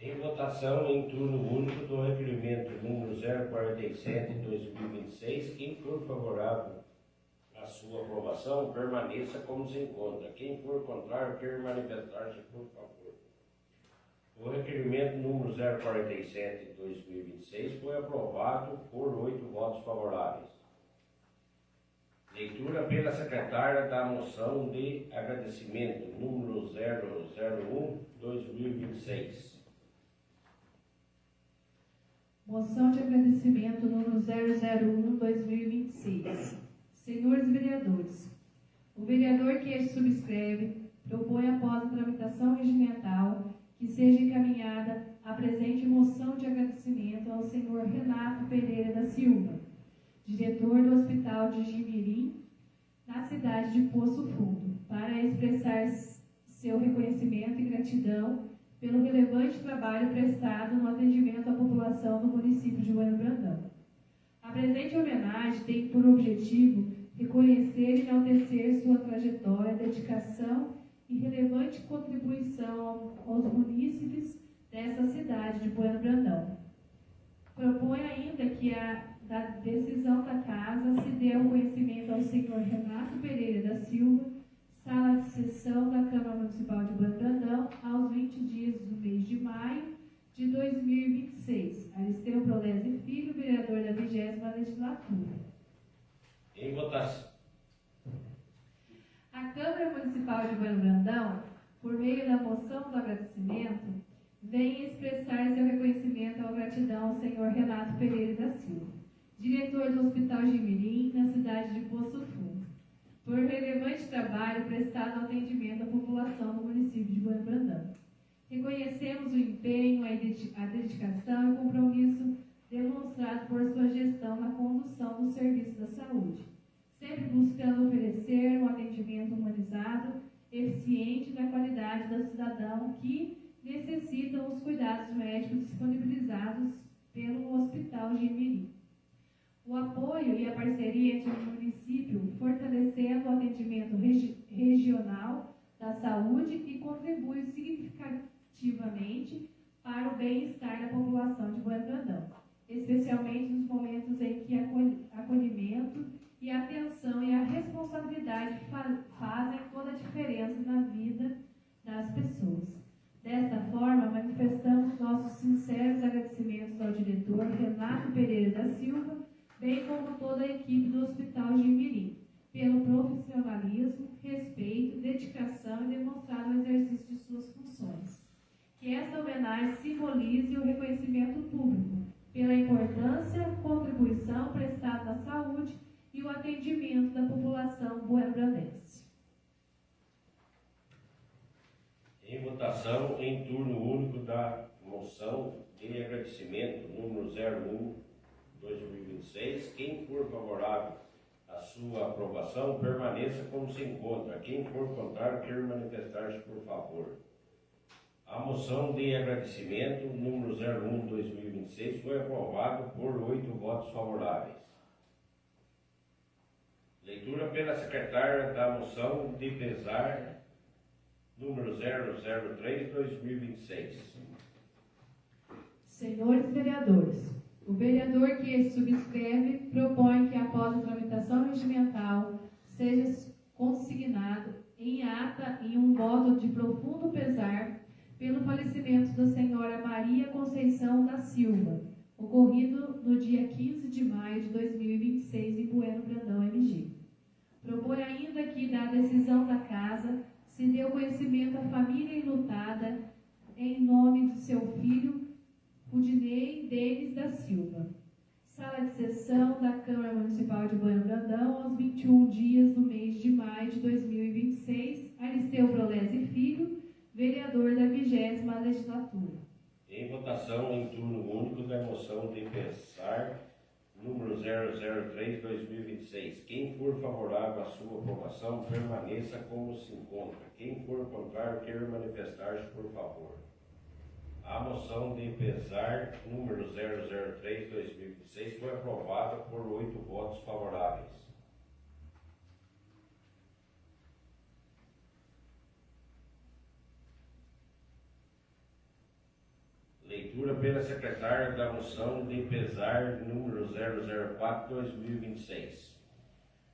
Em votação, em turno único do requerimento número 047 de 2026, quem for favorável à sua aprovação, permaneça como se encontra. Quem for contrário, quer manifestar-se, por favor. O requerimento número 047 de 2026 foi aprovado por 8 votos favoráveis. Leitura pela secretária da moção de agradecimento número 001/2026. Moção de agradecimento número 001/2026. Senhores vereadores, o vereador que este subscreve propõe, após a tramitação regimental, que seja encaminhada a presente moção de agradecimento ao senhor Renato Pereira da Silva, diretor do Hospital de Jimirim, na cidade de Poço Fundo, para expressar seu reconhecimento e gratidão pelo relevante trabalho prestado no atendimento à população do município de Bueno Brandão. A presente homenagem tem por objetivo reconhecer e enaltecer sua trajetória, dedicação e relevante contribuição aos munícipes dessa cidade de Bueno Brandão. Propõe ainda que da decisão da Casa se dê o conhecimento ao senhor Renato Pereira da Silva, sala de sessão da Câmara Municipal de Bueno Brandão, aos 20 dias do mês de maio de 2026. Aristeu Brolesi Filho, vereador da 20ª Legislatura. Em votação. A Câmara Municipal de Bueno Brandão, por meio da moção do agradecimento, vem expressar seu reconhecimento à gratidão ao senhor Renato Pereira da Silva, diretor do Hospital Gimirim, na cidade de Poço Fundo, por relevante trabalho prestado ao atendimento à população do município de Bueno Brandão. Reconhecemos o empenho, a dedicação e o compromisso demonstrado por sua gestão na condução do serviço da saúde, sempre buscando oferecer um atendimento humanizado, eficiente e da qualidade do cidadão que necessitam os cuidados médicos disponibilizados pelo Hospital Gimirim. O apoio e a parceria entre o município, fortalecendo o atendimento regional da saúde e contribui significativamente para o bem-estar da população de Bueno Brandão, especialmente nos momentos em que acolhimento e atenção e a responsabilidade fazem toda a diferença na vida das pessoas. Desta forma, manifestamos nossos sinceros agradecimentos ao diretor Renato Pereira da Silva, bem como toda a equipe do Hospital Gimirim, pelo profissionalismo, respeito, dedicação e demonstrado no exercício de suas funções. Que esta homenagem simbolize o reconhecimento público pela importância, contribuição prestada na saúde e o atendimento da população buenobrandense. Em votação, em turno único da moção de agradecimento número 01/2026. Quem for favorável à sua aprovação, permaneça como se encontra. Quem for contrário, quer manifestar-se, por favor. A moção de agradecimento número 01/2026 foi aprovada por 8 votos favoráveis. Leitura pela secretária da moção de pesar número 003/2026. Senhores vereadores, o vereador que subscreve propõe que, após a tramitação regimental, seja consignado em ata em um voto de profundo pesar pelo falecimento da senhora Maria Conceição da Silva, ocorrido no dia 15 de maio de 2026 em Bueno Brandão, MG. Propõe ainda que, da decisão da Casa, se dê o conhecimento à família enlutada em nome do seu filho, Rudinei Denis da Silva. Sala de sessão da Câmara Municipal de Bueno Brandão, aos 21 dias do mês de maio de 2026, Aristeu Brolesi Filho, vereador da 20ª Legislatura. Em votação, em turno único da moção de pesar número 003/2026. Quem for favorável à sua aprovação, permaneça como se encontra. Quem for contrário, quer manifestar-se, por favor. A moção de pesar número 003/2026 foi aprovada por 8 votos favoráveis. Leitura pela secretária da moção de pesar número 004/2026.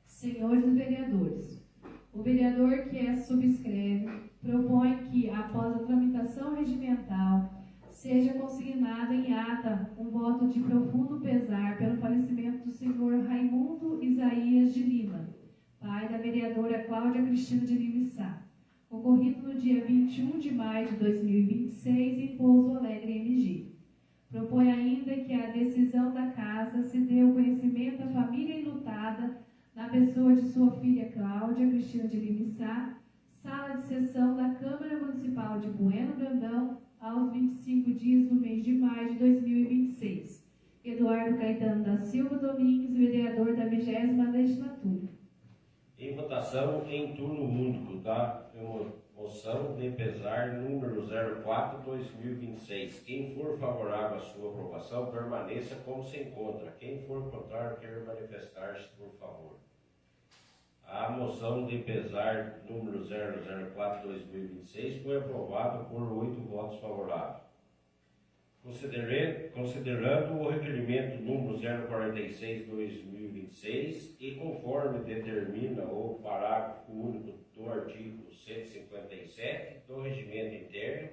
Senhores vereadores, o vereador que subscreve propõe que, após a tramitação regimental, seja consignado em ata um voto de profundo pesar pelo falecimento do senhor Raimundo Isaías de Lima, pai da vereadora Cláudia Cristina de Lima Sá, ocorrido no dia 21 de maio de 2026 em Pouso Alegre, MG. Propõe ainda que a decisão da Casa se dê o conhecimento à família enlutada na pessoa de sua filha Cláudia Cristina de Lima Sá, sala de sessão da Câmara Municipal de Bueno Brandão, aos 25 dias do mês de maio de 2026. Eduardo Caetano da Silva Domingues, vereador da 20ª Legislatura. Em votação em turno único da moção de pesar número 04/2026. Quem for favorável à sua aprovação, permaneça como se encontra. Quem for contrário, quer manifestar-se, por favor. A moção de pesar número 004/2026 foi aprovada por 8 votos favoráveis. Considerando o requerimento número 046/2026 e conforme determina o parágrafo único do artigo 157 do Regimento Interno,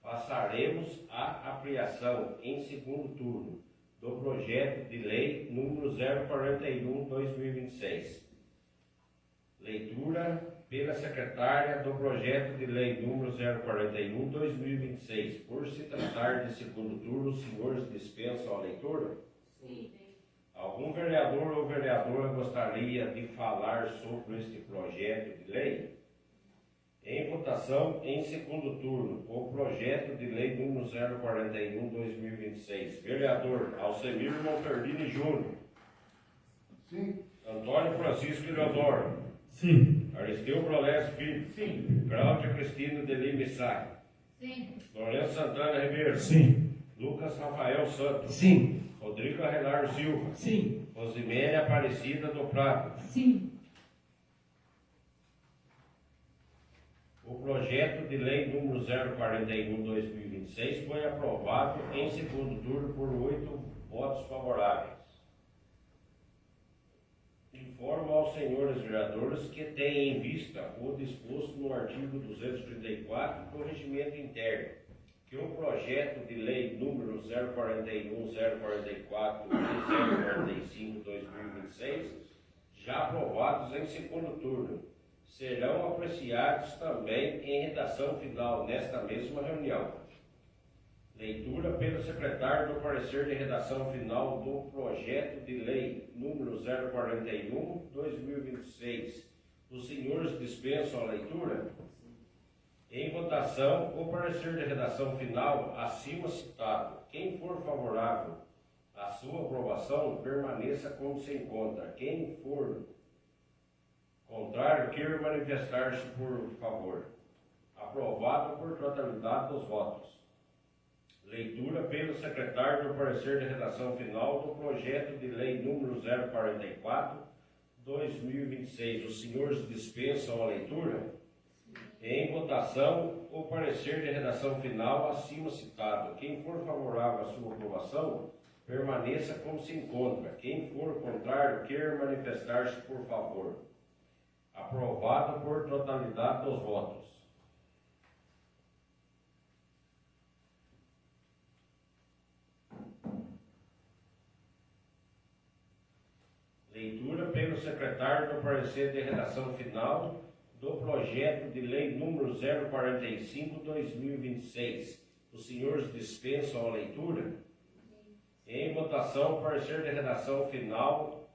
passaremos à ampliação em segundo turno do projeto de lei número 041/2026. Leitura pela secretária do projeto de lei número 041/2026. Por se tratar de segundo turno, os senhores dispensam a leitura? Sim. Algum vereador ou vereadora gostaria de falar sobre este projeto de lei? Em votação, em segundo turno, o projeto de lei número 041/2026. Vereador Alcemir Monferdini Júnior. Sim. Antônio Francisco Eleodoro. Sim. Aristeu Brolés Filho. Sim. Cláudia Cristina de Lima Sá. Sim. Lourenço Santana Ribeiro. Sim. Lucas Rafael Santos. Sim. Rodrigo Arrelar Silva. Sim. Rosimene Aparecida do Prado. Sim. O projeto de lei número 041/2026 foi aprovado em segundo turno por 8 votos favoráveis. Informo aos senhores vereadores que têm em vista o disposto no artigo 234 do Regimento Interno, que o projeto de lei número 041, 044 e 045/2026, já aprovados em segundo turno, serão apreciados também em redação final nesta mesma reunião. Leitura pelo secretário do parecer de redação final do projeto de lei número 041/2026. Os senhores dispensam a leitura? Em votação, o parecer de redação final acima citado. Quem for favorável à sua aprovação, permaneça como se encontra. Quem for contrário, quer manifestar-se, por favor. Aprovado por totalidade dos votos. Leitura pelo secretário do parecer de redação final do projeto de lei número 044/2026. Os senhores dispensam a leitura? Em votação, o parecer de redação final acima citado. Quem for favorável à sua aprovação, permaneça como se encontra. Quem for contrário, quer manifestar-se, por favor. Aprovado por totalidade dos votos. Leitura pelo secretário do parecer de redação final do projeto de lei número 045/2026. Os senhores dispensam a leitura? Em votação, parecer de redação final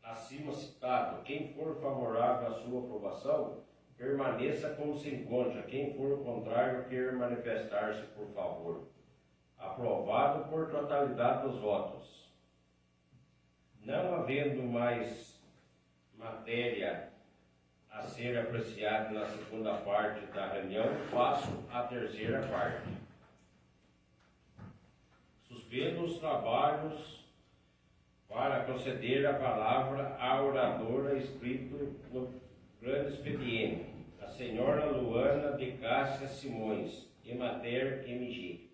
acima citado. Quem for favorável à sua aprovação, permaneça como se encontra. Quem for contrário, quer manifestar-se, por favor. Aprovado por totalidade dos votos. Não havendo mais matéria a ser apreciada na segunda parte da reunião, passo à terceira parte. Suspendo os trabalhos para conceder a palavra à oradora escrito no grande expediente, a senhora Luana de Cássia Simões, Emater MG.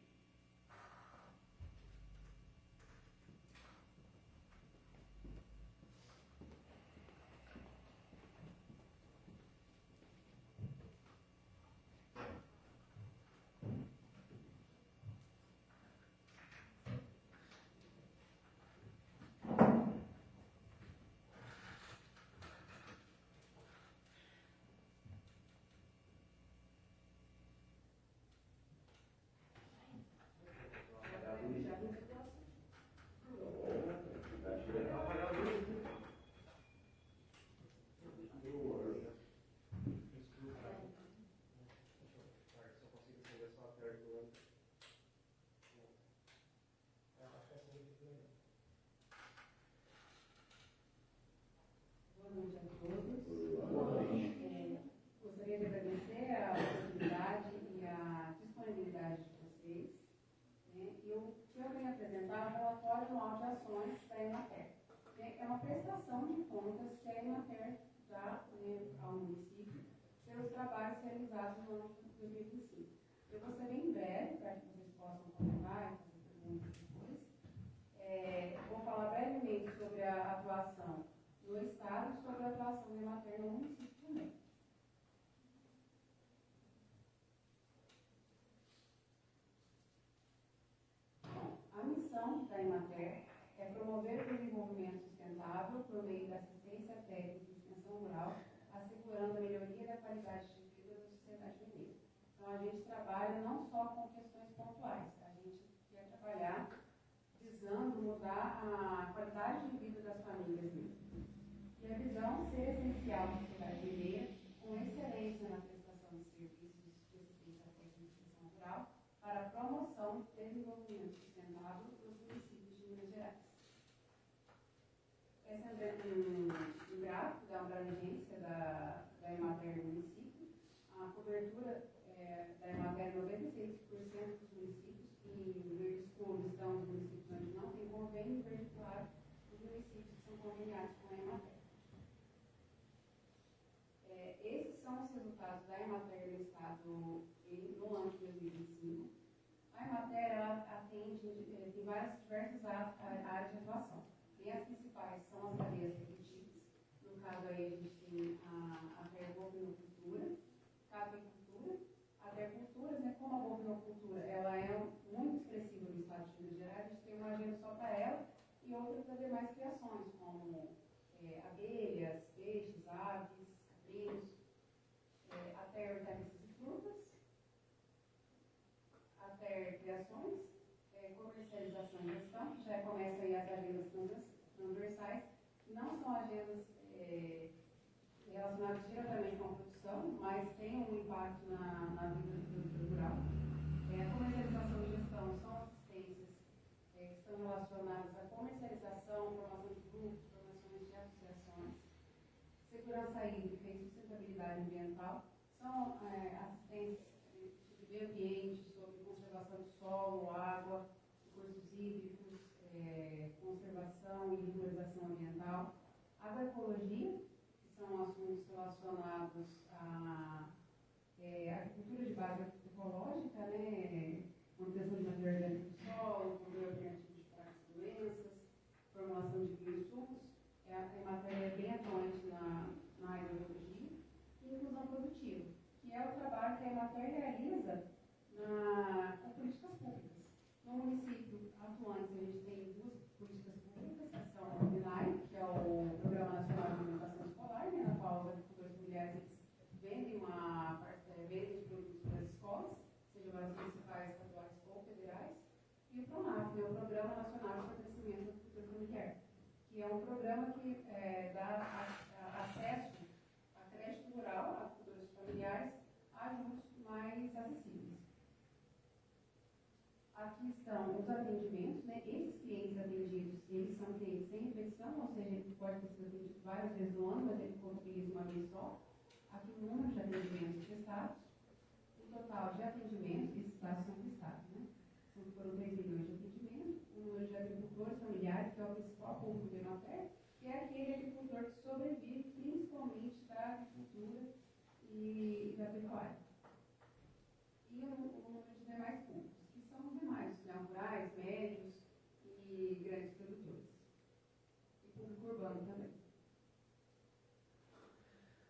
realizados no ano de 2025. Eu vou ser bem breve, para que vocês possam comentar e fazer perguntas depois. Vou falar brevemente sobre a atuação no Estado e sobre a atuação da Emater no município também. A missão da Emater é promover o desenvolvimento sustentável por meio da assistência técnica e extensão rural, assegurando a melhoria da qualidade de vida da sociedade mineira. Então, a gente trabalha não só com questões pontuais, a gente quer trabalhar visando mudar a qualidade de vida das famílias mesmo. E a visão ser essencial da sociedade mineira, com excelência na prestação de serviços de assistência técnica e extensão rural, para a promoção do desenvolvimento sustentável nos municípios de Minas Gerais. Esse é um gráfico da abrangência da Emater no município. A cobertura da Emater é 96% dos municípios, e em verde escuro estão os municípios onde não tem convênio, e verde claro os municípios que são conveniados com a Emater. Esses são os resultados da Emater no Estado no ano de 2025. A Emater atende em diversas áreas de atuação. E as principais são as cadeias produtivas. No caso aí a gente tem a bovinocultura, cavicultura. A agricultura, né, como a bovinocultura, ela é muito expressiva no estado de Minas Gerais, a gente tem uma agenda só para ela e outra para demais criações, como abelhas, peixes, aves, caprinos, até hortaliças e frutas, até criações, comercialização e gestão, que já começa aí as agendas transversais, que não são agendas relacionadas diretamente com a produção, mas tem um impacto na vida do produtor rural. A comercialização e gestão são assistências que estão relacionadas à comercialização, formação de grupos, formações de associações, segurança hídrica e sustentabilidade ambiental, são assistências de meio ambiente, sobre conservação do solo, água, recursos hídricos, conservação e regularização ambiental, agroecologia, que são assuntos relacionados à agricultura de base ecológica, né, manutenção de matéria orgânica do solo, controle alternativo de pragas e doenças, formulação de bioinsumos. A matéria é bem atuante na agroecologia e inclusão produtiva, que é o trabalho que a Emater realiza com políticas públicas. No município atuante, a gente tem duas políticas públicas, que são o PNAE, que é o Programa Nacional de Alimentação Escolar, né, na qual os agricultores familiares vendem os produtos para as escolas, sejam elas municipais, estaduais ou federais, e o PRONAF, que é o Programa Nacional de Fortalecimento da Agricultura Familiar, que é um programa que dá acesso a crédito rural a agricultores familiares a juros mais acessíveis. Aqui estão os atendimentos, né? Esses clientes atendidos, eles são clientes sem repetição, ou seja, ele pode ter sido atendido várias vezes no ano, mas ele contabiliza uma vez só. Aqui o número de atendimentos prestados, o total de atendimentos, esses dados são prestados, né? Foram 3 milhões de atendimentos, o número de agricultores familiares, que é o principal público do Emater, que é aquele agricultor que sobrevive principalmente da agricultura e da pecuária. E o número de demais públicos, que são os demais, né, rurais, médios e grandes produtores. E público urbano também.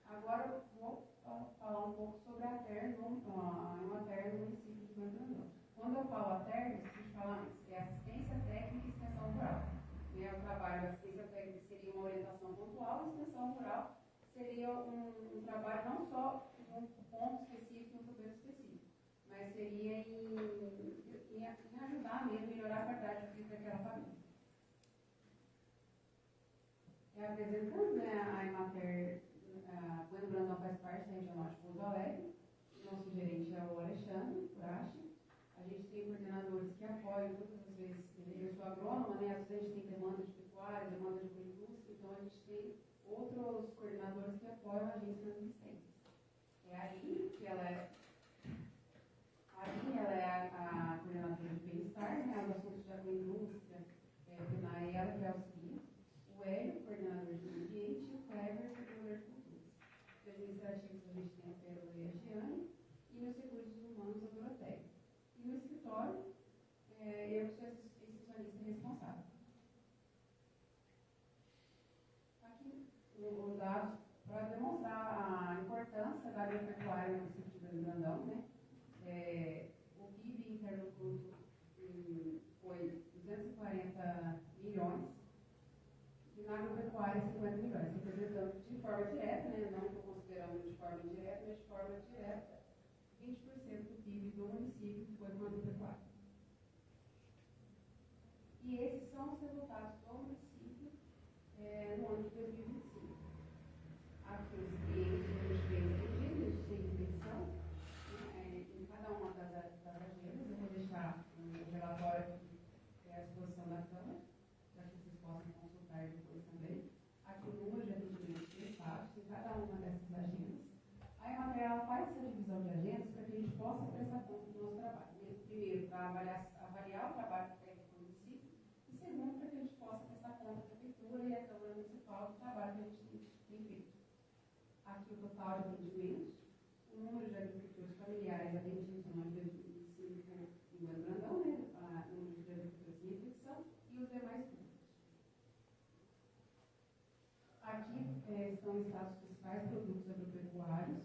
Agora eu vou falar um pouco sobre a Emater no município de Santo André. Quando eu falo ATER, eu preciso falar isso, que é assistência técnica e extensão rural. O trabalho de assistência técnica seria uma orientação pontual, e extensão rural seria um trabalho não só em um ponto específico, em um problema específico, mas seria em ajudar mesmo a melhorar a qualidade de vida daquela família. Apresentando, né, a Emater, Bueno Brandão faz parte da região norte de Pouso Alegre, nosso gerente é o Alexandre Kurashi. A gente tem coordenadores que apoiam todas as vezes. Eu sou agrônoma, né? Às vezes a gente tem demanda de pecuária, demanda de indústria, então a gente tem outros coordenadores que apoiam a gente nas assistências. É a Aline, que ela é a coordenadora de bem-estar, né? Os assuntos de agroindústria, e ela que auxilia. O Hélio, coordenador de meio ambiente, e o Kleber, coordenador de culturas. De administrativos, a gente tem a Pérola e a Giane. agropecuária no município de Grande Brandão, né? O PIB interno bruto foi 240 milhões, e na agropecuária 50 milhões, representando de forma direta, né? Não estou considerando de forma indireta, mas de forma direta, 20% do PIB do município foi com a agropecuária. E esses são os resultados do município no ano de 2025. Aqui os clientes que a gente fez pedidos sem intenção, em cada uma das agendas. Eu vou deixar o relatório aqui à disposição da Câmara, para que vocês possam consultar depois também. Aqui o número de atendimentos prestados em cada uma dessas agendas. Aí a material faz essa divisão de agendas para que a gente possa prestar conta do nosso trabalho. Primeiro, para avaliar o trabalho técnico do município, e segundo, para que a gente possa prestar conta da prefeitura e a Câmara Municipal do trabalho que a gente tem feito. Aqui o total de atendimentos, o número de agricultores familiares atendidos no ano de 2025 em Grande Brandão, né? O número de agricultores em infecção e os demais públicos. Aqui estão listados os principais produtos agropecuários.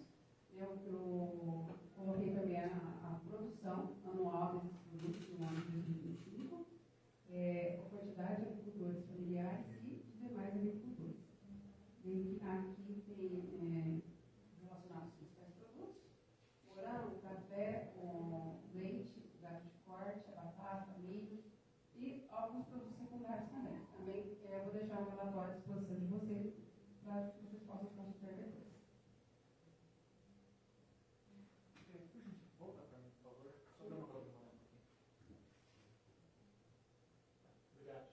Eu coloquei também a produção anual desses produtos no ano de 2025, a quantidade de agricultores familiares e de demais agricultores. E aqui tem relacionados aos principais produtos: morango, café, leite, gado de corte, batata, milho e alguns produtos secundários também. Também vou deixar um relatório à disposição de vocês para que vocês possam consultar depois. Volta para mim, por favor. Só dá uma pausa. Obrigado.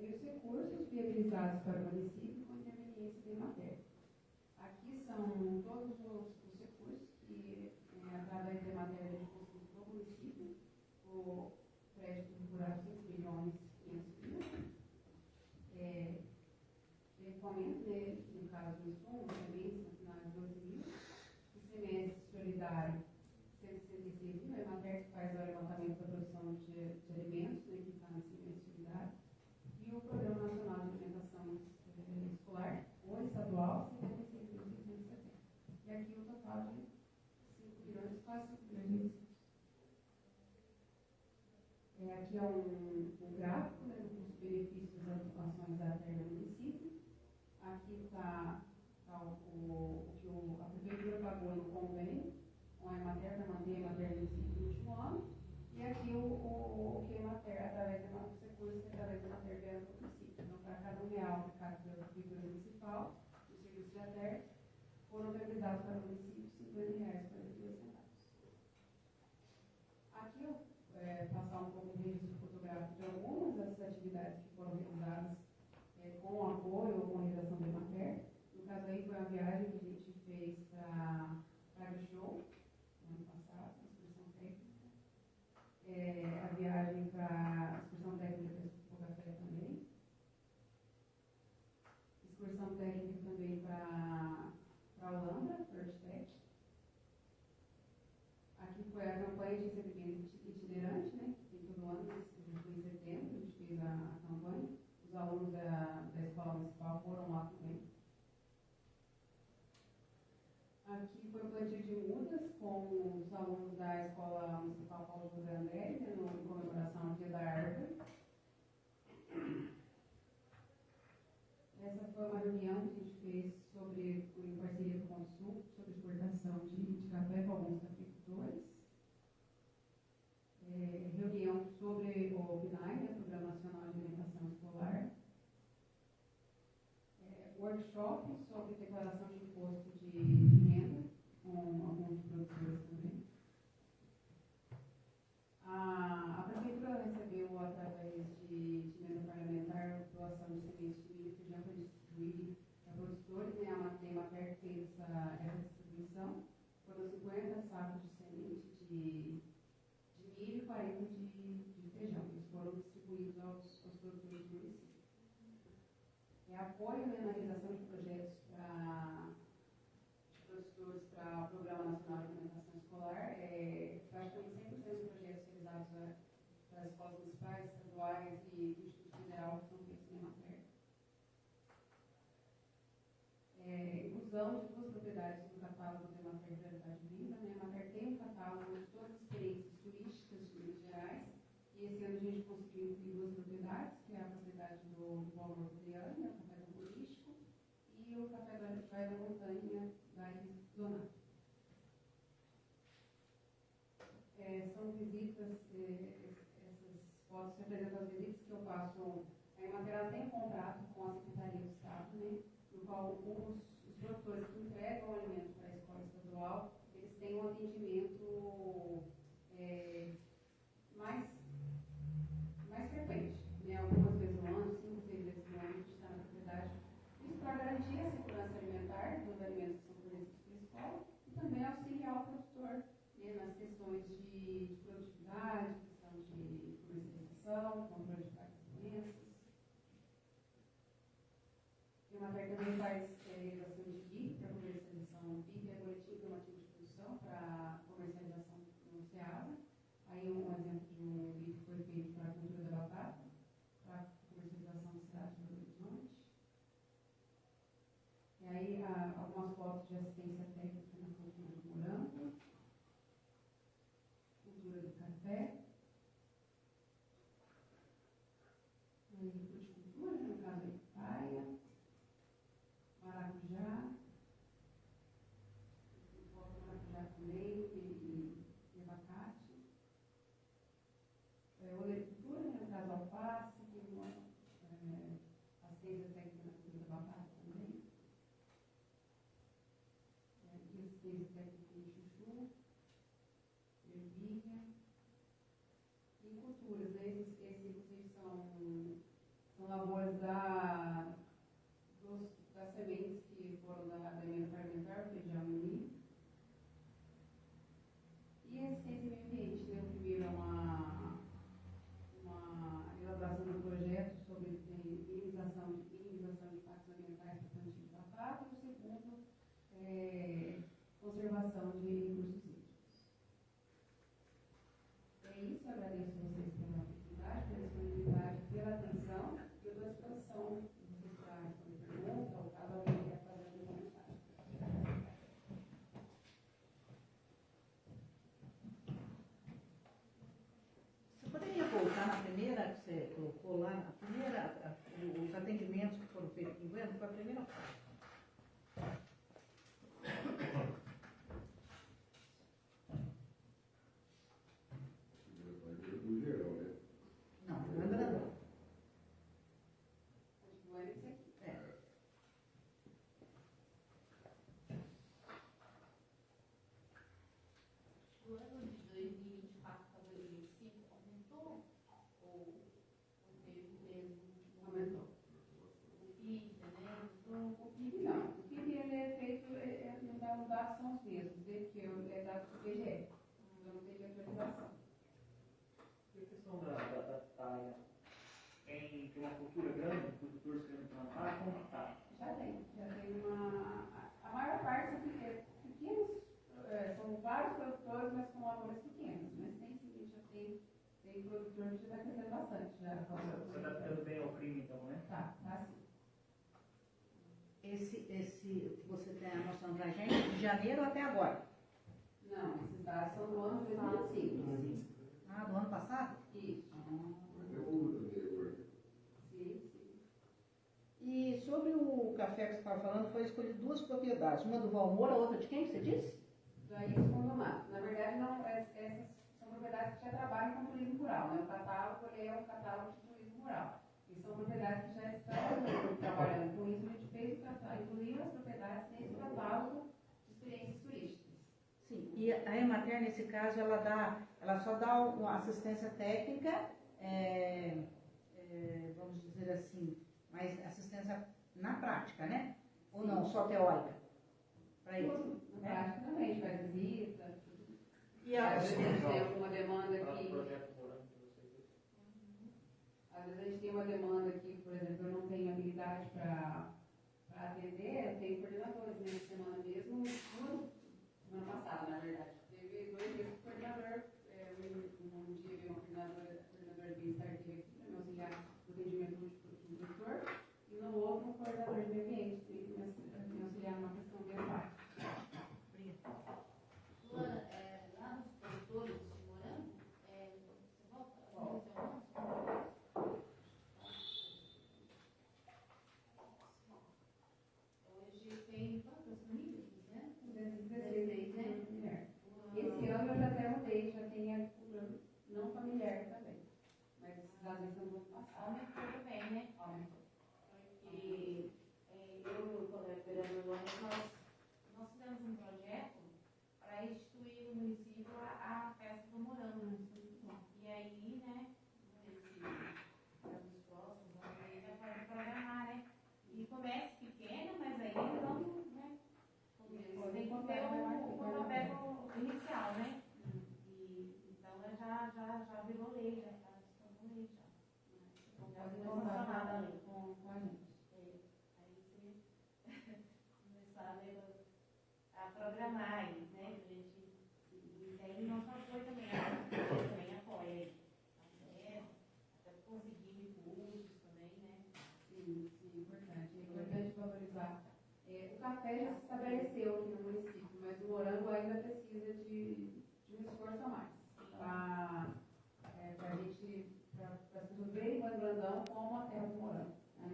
E os recursos viabilizados para o município com interveniência de matéria. Aqui são todos os recursos que, através de matéria, a gente conseguiu para o município, o crédito rural 5 milhões e 500 mil, equipamento, né, no caso do insumo, sementes, nacionais 12 mil, o semestre solidário 166 mil, a matéria que faz o levantamento da produção de alimentos, né, que está no semestre solidário, e o Programa Nacional de Alimentação Escolar, ou estadual, 76.670. E aqui o total de 5 milhões, quase 5 milhões de aqui é um gráfico, né, do custo-benefício das ações da terra do município. Aqui está o que a prefeitura pagou no convênio com a Emater para manter a Emater no município no último ano. E aqui o que a Emater, através da dos recursos, através da Emater ganha no município. Então, para cada R$1 aplicado pela prefeitura municipal, o serviço de ATER, foram viabilizados para o município R$50,42. Aqui eu passar um pouco de registro fotográfico de algumas das atividades que foram realizadas com apoio ou com redação da Emater. No caso aí foi a viagem que a gente fez para AgriShow, no ano passado, excursão técnica. A viagem para a excursão técnica para o café também. Excursão técnica também para a Holanda, para Tech. Aqui foi a campanha de recebimento itinerante, né? Que tem todo ano, foi em setembro, a gente fez a campanha. Os alunos da escola municipal foram lá também. Aqui foi o plantio de mudas com os alunos da escola municipal Paulo José André, em comemoração ao Dia da Árvore. Essa foi uma reunião que a gente fez em parceria com o Sul, sobre exportação de café com alguns cafeicultores. Reunião sobre o PNAE, né, Programa Nacional de Alimentação Escolar. Workshop sobre declaração de imposto de renda, com alguns produtores também. A Prefeitura recebeu, através de emenda parlamentar, doação de sementes de milho e feijão para distribuir para produtores, né? A Emater fez essa distribuição. Foram 50 sacos de semente de milho e 40 de feijão. Eles foram distribuídos aos produtores do município. Apoio, né, na realização de projetos para produtores para o Programa Nacional de Alimentação Escolar. praticamente 100% dos projetos realizados pelas escolas municipais, estaduais e do Instituto Federal são feitos em Emater. Inclusão de duas propriedades do catálogo da Emater Prioridade Viva. Né? A Emater tem um catálogo de todas as experiências turísticas de Minas Gerais, e esse ano a gente conseguiu incluir duas propriedades, que é a propriedade do Valmor Poliana, o Café do Turístico, e o Café da Praia da Montanha, da Zona. São visitas, essas fotos representam as visitas que eu faço. A Emater tem um contrato com a Secretaria do Estado, né, no qual os produtores que entregam o alimento para a escola estadual, eles têm um atendimento mais frequente, né, algumas vezes no ano, 5, 6 vezes no ano, a gente está na propriedade. Isso para garantir a segurança alimentar dos alimentos que são fornecidos pela escola e também auxiliar o produtor, né, nas questões de produtividade, questão de comercialização, controle de pragas e doenças. E uma Emater também faz realização de BIP para comercialização. BIP é boletim informativo de produção para comercialização no SEASA. Aí um exemplo de um BIP foi feito para a cultura da batata, para comercialização na cidade de Belo Horizonte. E aí algumas fotos de assistência técnica na cultura do morango, cultura do café, aí fruticultura, no caso aí paia, maracujá, maracujá com leite e abacate, olericultura, no caso alface, assistência técnica na cultura da batata também. Assistência técnica em chuchu, ervilha e culturas. Esses são lavouras das sementes que foram da emenda parlamentar, feijão e milho. E assistência ao meio ambiente, né? O primeiro é uma elaboração do projeto sobre minimização de impactos ambientais para plantio de batata, e o segundo conservação de recursos hídricos. É isso, eu agradeço a vocês pela oportunidade, pela disponibilidade, pela atenção, e eu estou à disposição de vocês para responder perguntas, ou caso alguém queira fazer algum comentário. Você poderia voltar na primeira que você colocou lá, os atendimentos que foram feitos em Goiânia, foi a primeira parte. Do geral, né? Não, não é grandão. Acho que vai ser aqui. O ano de 2024 para 2025 aumentou ou teve mesmo? Aumentou. O PIB, né? O PIB não. O PIB ele é feito, os dados são os mesmos, desde que é dado do IBGE. Então não teve atualização. E a questão da taia? Tem uma cultura grande, produtores querendo plantar, como está? Já tem uma. A maior parte são pequenos, são vários produtores, mas com lavouras pequenas. Mas tem sim, já tem produtor que já está crescendo bastante. Você está ficando bem ao crime, então, né? Tá sim. Esse que você tem a noção pra gente, de janeiro até agora. Não, esses dados são do ano 2005. Ah, do ano passado? Isso. Mas é o anterior. Sim. E sobre o café que você estava falando, foi escolhido duas propriedades. Uma do Valmor, a outra de quem você disse? Daí isso condomado. Na verdade, não, essas são propriedades que já trabalham com turismo rural. Né? O catálogo ele é um catálogo de turismo rural. E são propriedades que já estão trabalhando com isso. A gente fez o catálogo, incluiu as propriedades nesse catálogo de experiências turísticas. Sim, e a Emater, nesse caso, ela só dá uma assistência técnica, vamos dizer assim, mas assistência na prática, né? Ou Sim. não, só teórica? Para isso. Tudo. Na prática também, a gente faz visita. E Às vezes a gente tem Legal. alguma demanda Para o que. projeto morando que vocês. Às vezes a gente tem uma demanda que, por exemplo, eu não tenho habilidade para atender, eu tenho coordenadores, né? Na semana mesmo, semana passada, na verdade. Teve 2 dias que o coordenador desse ano do ano passado. Aumentou também, né? Aumentou. Porque eu e o colega vereador Lourenço, nós fizemos um projeto para instituir no município a festa do morango. E aí, né, anos próximos, vamos vai programar, né? E comércio pequeno, mas aí vamos, né? Tem que ter o pontapé inicial, né? E então já virou lei, já está se lei já. Já foi sancionada a lei Com a gente. Aí você começar a programar aí, né? E aí não só foi também, também apoia até conseguir recursos também, né? Sim, importante. É importante valorizar. O café já se estabeleceu aqui no município, mas o morango ainda precisa de um esforço a mais. Para a gente, para as pessoas verem o Brandão como a terra do morango. Né?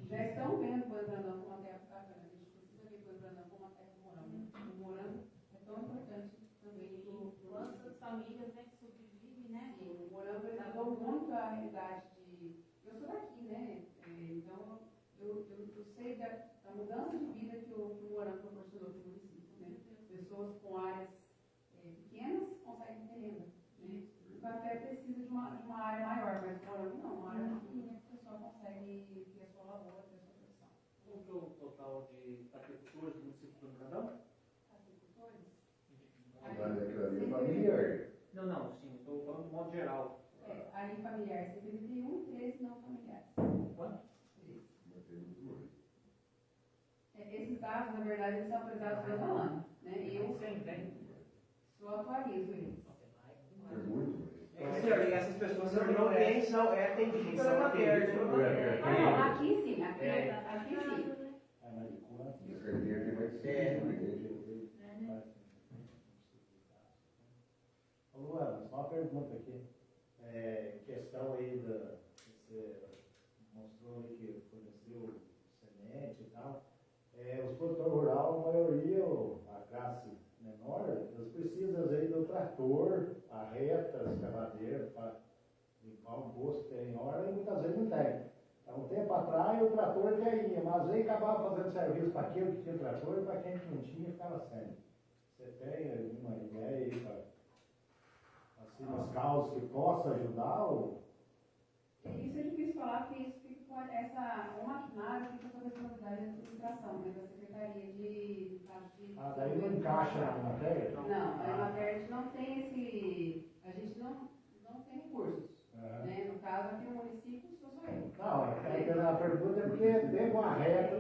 Já estão vendo o Brandão como a terra do café, mas a gente precisa ver o Brandão como a terra do morango. O morango é tão importante também. Quantas famílias, né, que sobrevivem, né? Sim, o morango ele mudou muito a realidade de. Eu sou daqui, né? Então eu sei da mudança de vida que o morango proporcionou para o município. Né? Pessoas com áreas pequenas conseguem ter renda. Né? O café precisa de uma área maior, mas o morango não. Uma área pequenininha que a pessoa consegue ter a sua lavoura, ter a sua produção. Como que é o total de agricultores do município do Brandão? Agricultores? Mas aquilo ali é familiar. Não, sim, estou falando de modo geral. Ali familiar 131 e 13 não familiares. Quanto? 13. Mas tem muito mais. Esses dados, na verdade, eles são atualizados todo ano. Né? Eu só atualizo eles. É muito mais. E essas pessoas também são atendidas, são atendidas. Aqui sim, aqui sim. E a carteira tem mais de 5 meses. Ô Luana, só uma pergunta aqui. Questão aí você mostrou aí que forneceu semente e tal. Os produtores rurais, a maioria, a classe menor, eles precisam aí do trator, a reta, a escavadeira, para limpar um poço que tem hora e muitas vezes não tem. Há um tempo atrás o trator já ia, mas aí acabava fazendo serviço para aquele que tinha trator e para quem não tinha ficava sem. Você tem alguma ideia aí para assim, umas causas que possam ajudar? Ou... Isso é difícil falar, porque isso fica com o maquinário fica sob a responsabilidade da administração, né, da Secretaria de. daí não encaixa na matéria? Não, a matéria a gente não tem esse. A gente não tem recursos. Né? No caso, aqui no município, sou eu. Não, a pergunta é porque teve uma reta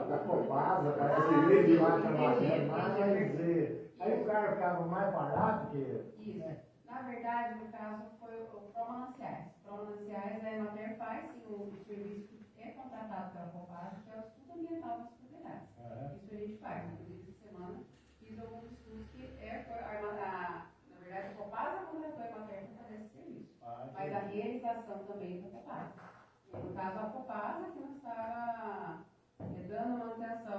da Copasa, parece que lá trabalhando mais, aí o cara ficava mais barato que. Isso. Na verdade, no caso, foi o Promananciais. O Promananciais, a Emater faz sim o serviço que é contratado pela Copasa, que é o estudo ambiental das propriedades. Isso a gente faz. Inclusive, essa semana, fiz alguns estudos que na verdade, a Copasa contratou a Emater para fazer esse serviço. Mas a realização também da Copasa. No caso, a Copasa que não estava dando manutenção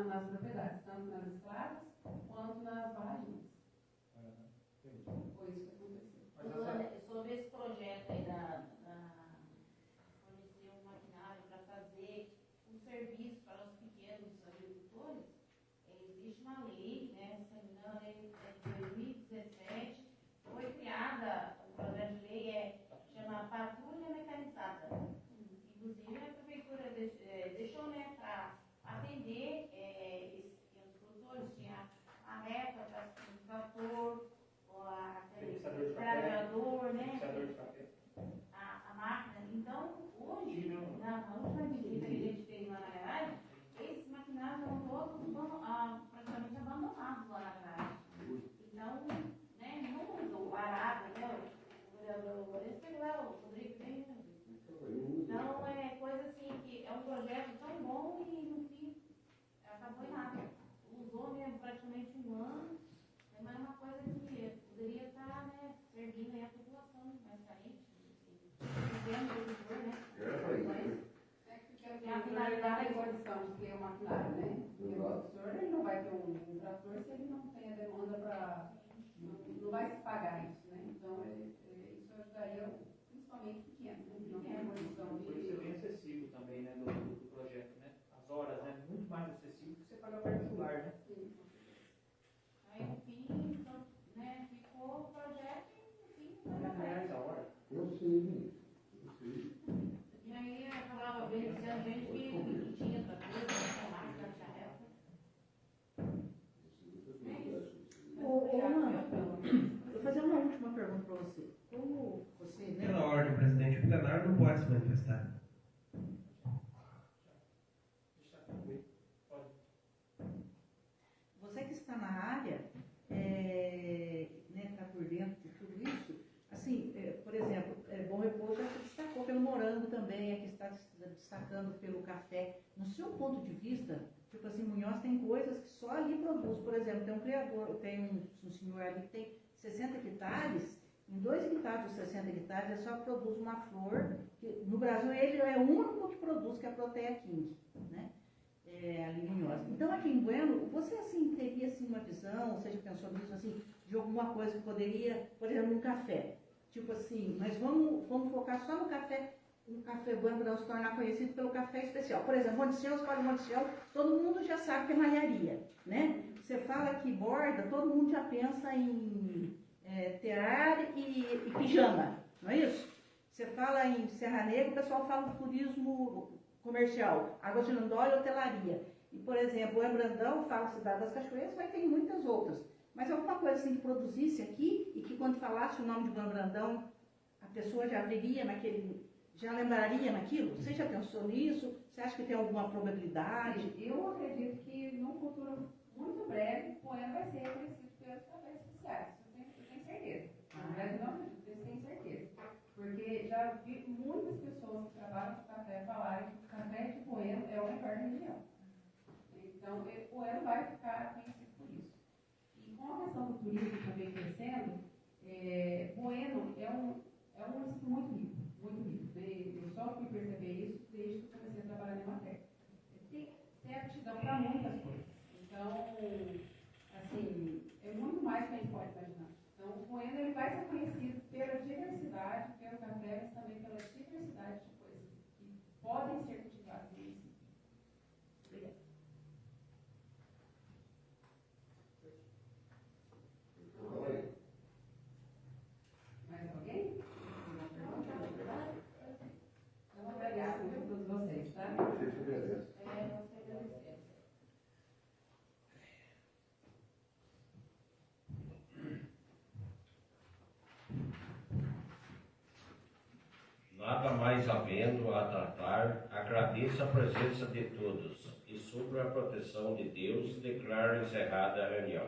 nas propriedades, tanto nas estradas quanto nas barragens. Foi isso que aconteceu. Luana, sobre esse projeto aí fornecer um maquinário para fazer um serviço para os pequenos agricultores, existe uma lei, né, se não me engano, a lei de 2017, foi criada, o projeto de lei chama Patrulha Mecanizada. Inclusive a prefeitura deixou, né, para atender os produtores, tinha a reta para o trator, aquele trabalhador, né? A máquina. Então, hoje, na última visita que a gente fez lá na garagem, esses maquinários estão todos praticamente abandonados lá na garagem. Então, né, não usam parado, né? O vereador Lourenço pegou lá, o Rodrigo tem. Então, é coisa assim, que é um projeto tão bom e no fim acabou em nada. Usou mesmo praticamente um ano, mas é uma coisa que poderia estar, né, servindo aí a população mais carente, vivendo o agricultor, né? Porque a finalidade tem condição de ter um maquinário, né? Porque o professor ele não vai ter um trator se ele não tem a demanda para. Não vai se pagar isso, né? Então, isso ajudaria principalmente pequenos, né? Que não para você. Como você, né? Pela ordem, presidente, o plenário não pode se manifestar. Você que está na área, está por dentro de tudo isso, assim, por exemplo, Bom Repouso é que destacou pelo morango também, é que está destacando pelo café. No seu ponto de vista, tipo assim, Munhoz tem coisas que só ali produz. Por exemplo, tem um criador, tem um senhor ali que tem 60 hectares, em 2 hectares dos 60 hectares ele só produz uma flor, que no Brasil ele é o único que produz, que é a Protea King, né? Ali em Munhoz. Então, aqui em Bueno, você assim teria assim uma visão, ou seja, pensou nisso assim, de alguma coisa que poderia, por exemplo, um café, tipo assim, mas vamos focar só no café, um café Bueno para se tornar conhecido pelo café especial. Por exemplo, Monte Sião, você fala de Monte Sião, todo mundo já sabe que é malharia, né? Você fala que borda, todo mundo já pensa em tear e pijama, não é isso? Você fala em Serra Negra, o pessoal fala do turismo comercial, Águas de Lindóia, hotelaria. E, por exemplo, o Brandão fala Cidade das Cachoeiras, mas tem muitas outras. Mas alguma coisa assim que produzisse aqui e que quando falasse o nome de Brandão, a pessoa já veria já lembraria naquilo? Você já pensou nisso? Você acha que tem alguma probabilidade? Eu acredito que num futuro muito breve, Bueno vai ser reconhecido pelos cafés especiais. Eu tenho certeza. Na verdade, não acredito, eu tenho certeza. Porque já vi muitas pessoas que trabalham com café falarem que o café de Bueno é o melhor da região. Então, Bueno vai ficar conhecido por isso. E com a questão do turismo também crescendo, Bueno é um município muito rico, muito rico. Eu só fui perceber isso desde que eu comecei a trabalhar na matéria. Tem aptidão para muitas coisas. Então, assim, é muito mais que a gente pode imaginar. Então, o Bueno ele vai ser conhecido pela diversidade, pelo café, mas também pela diversidade de coisas que podem ser cultivadas no município. Obrigada. Mais alguém? Então, obrigada a todos vocês, tá? Você se merece. Você agradece. Nada mais havendo a tratar, agradeço a presença de todos e, sob a proteção de Deus, declaro encerrada a reunião.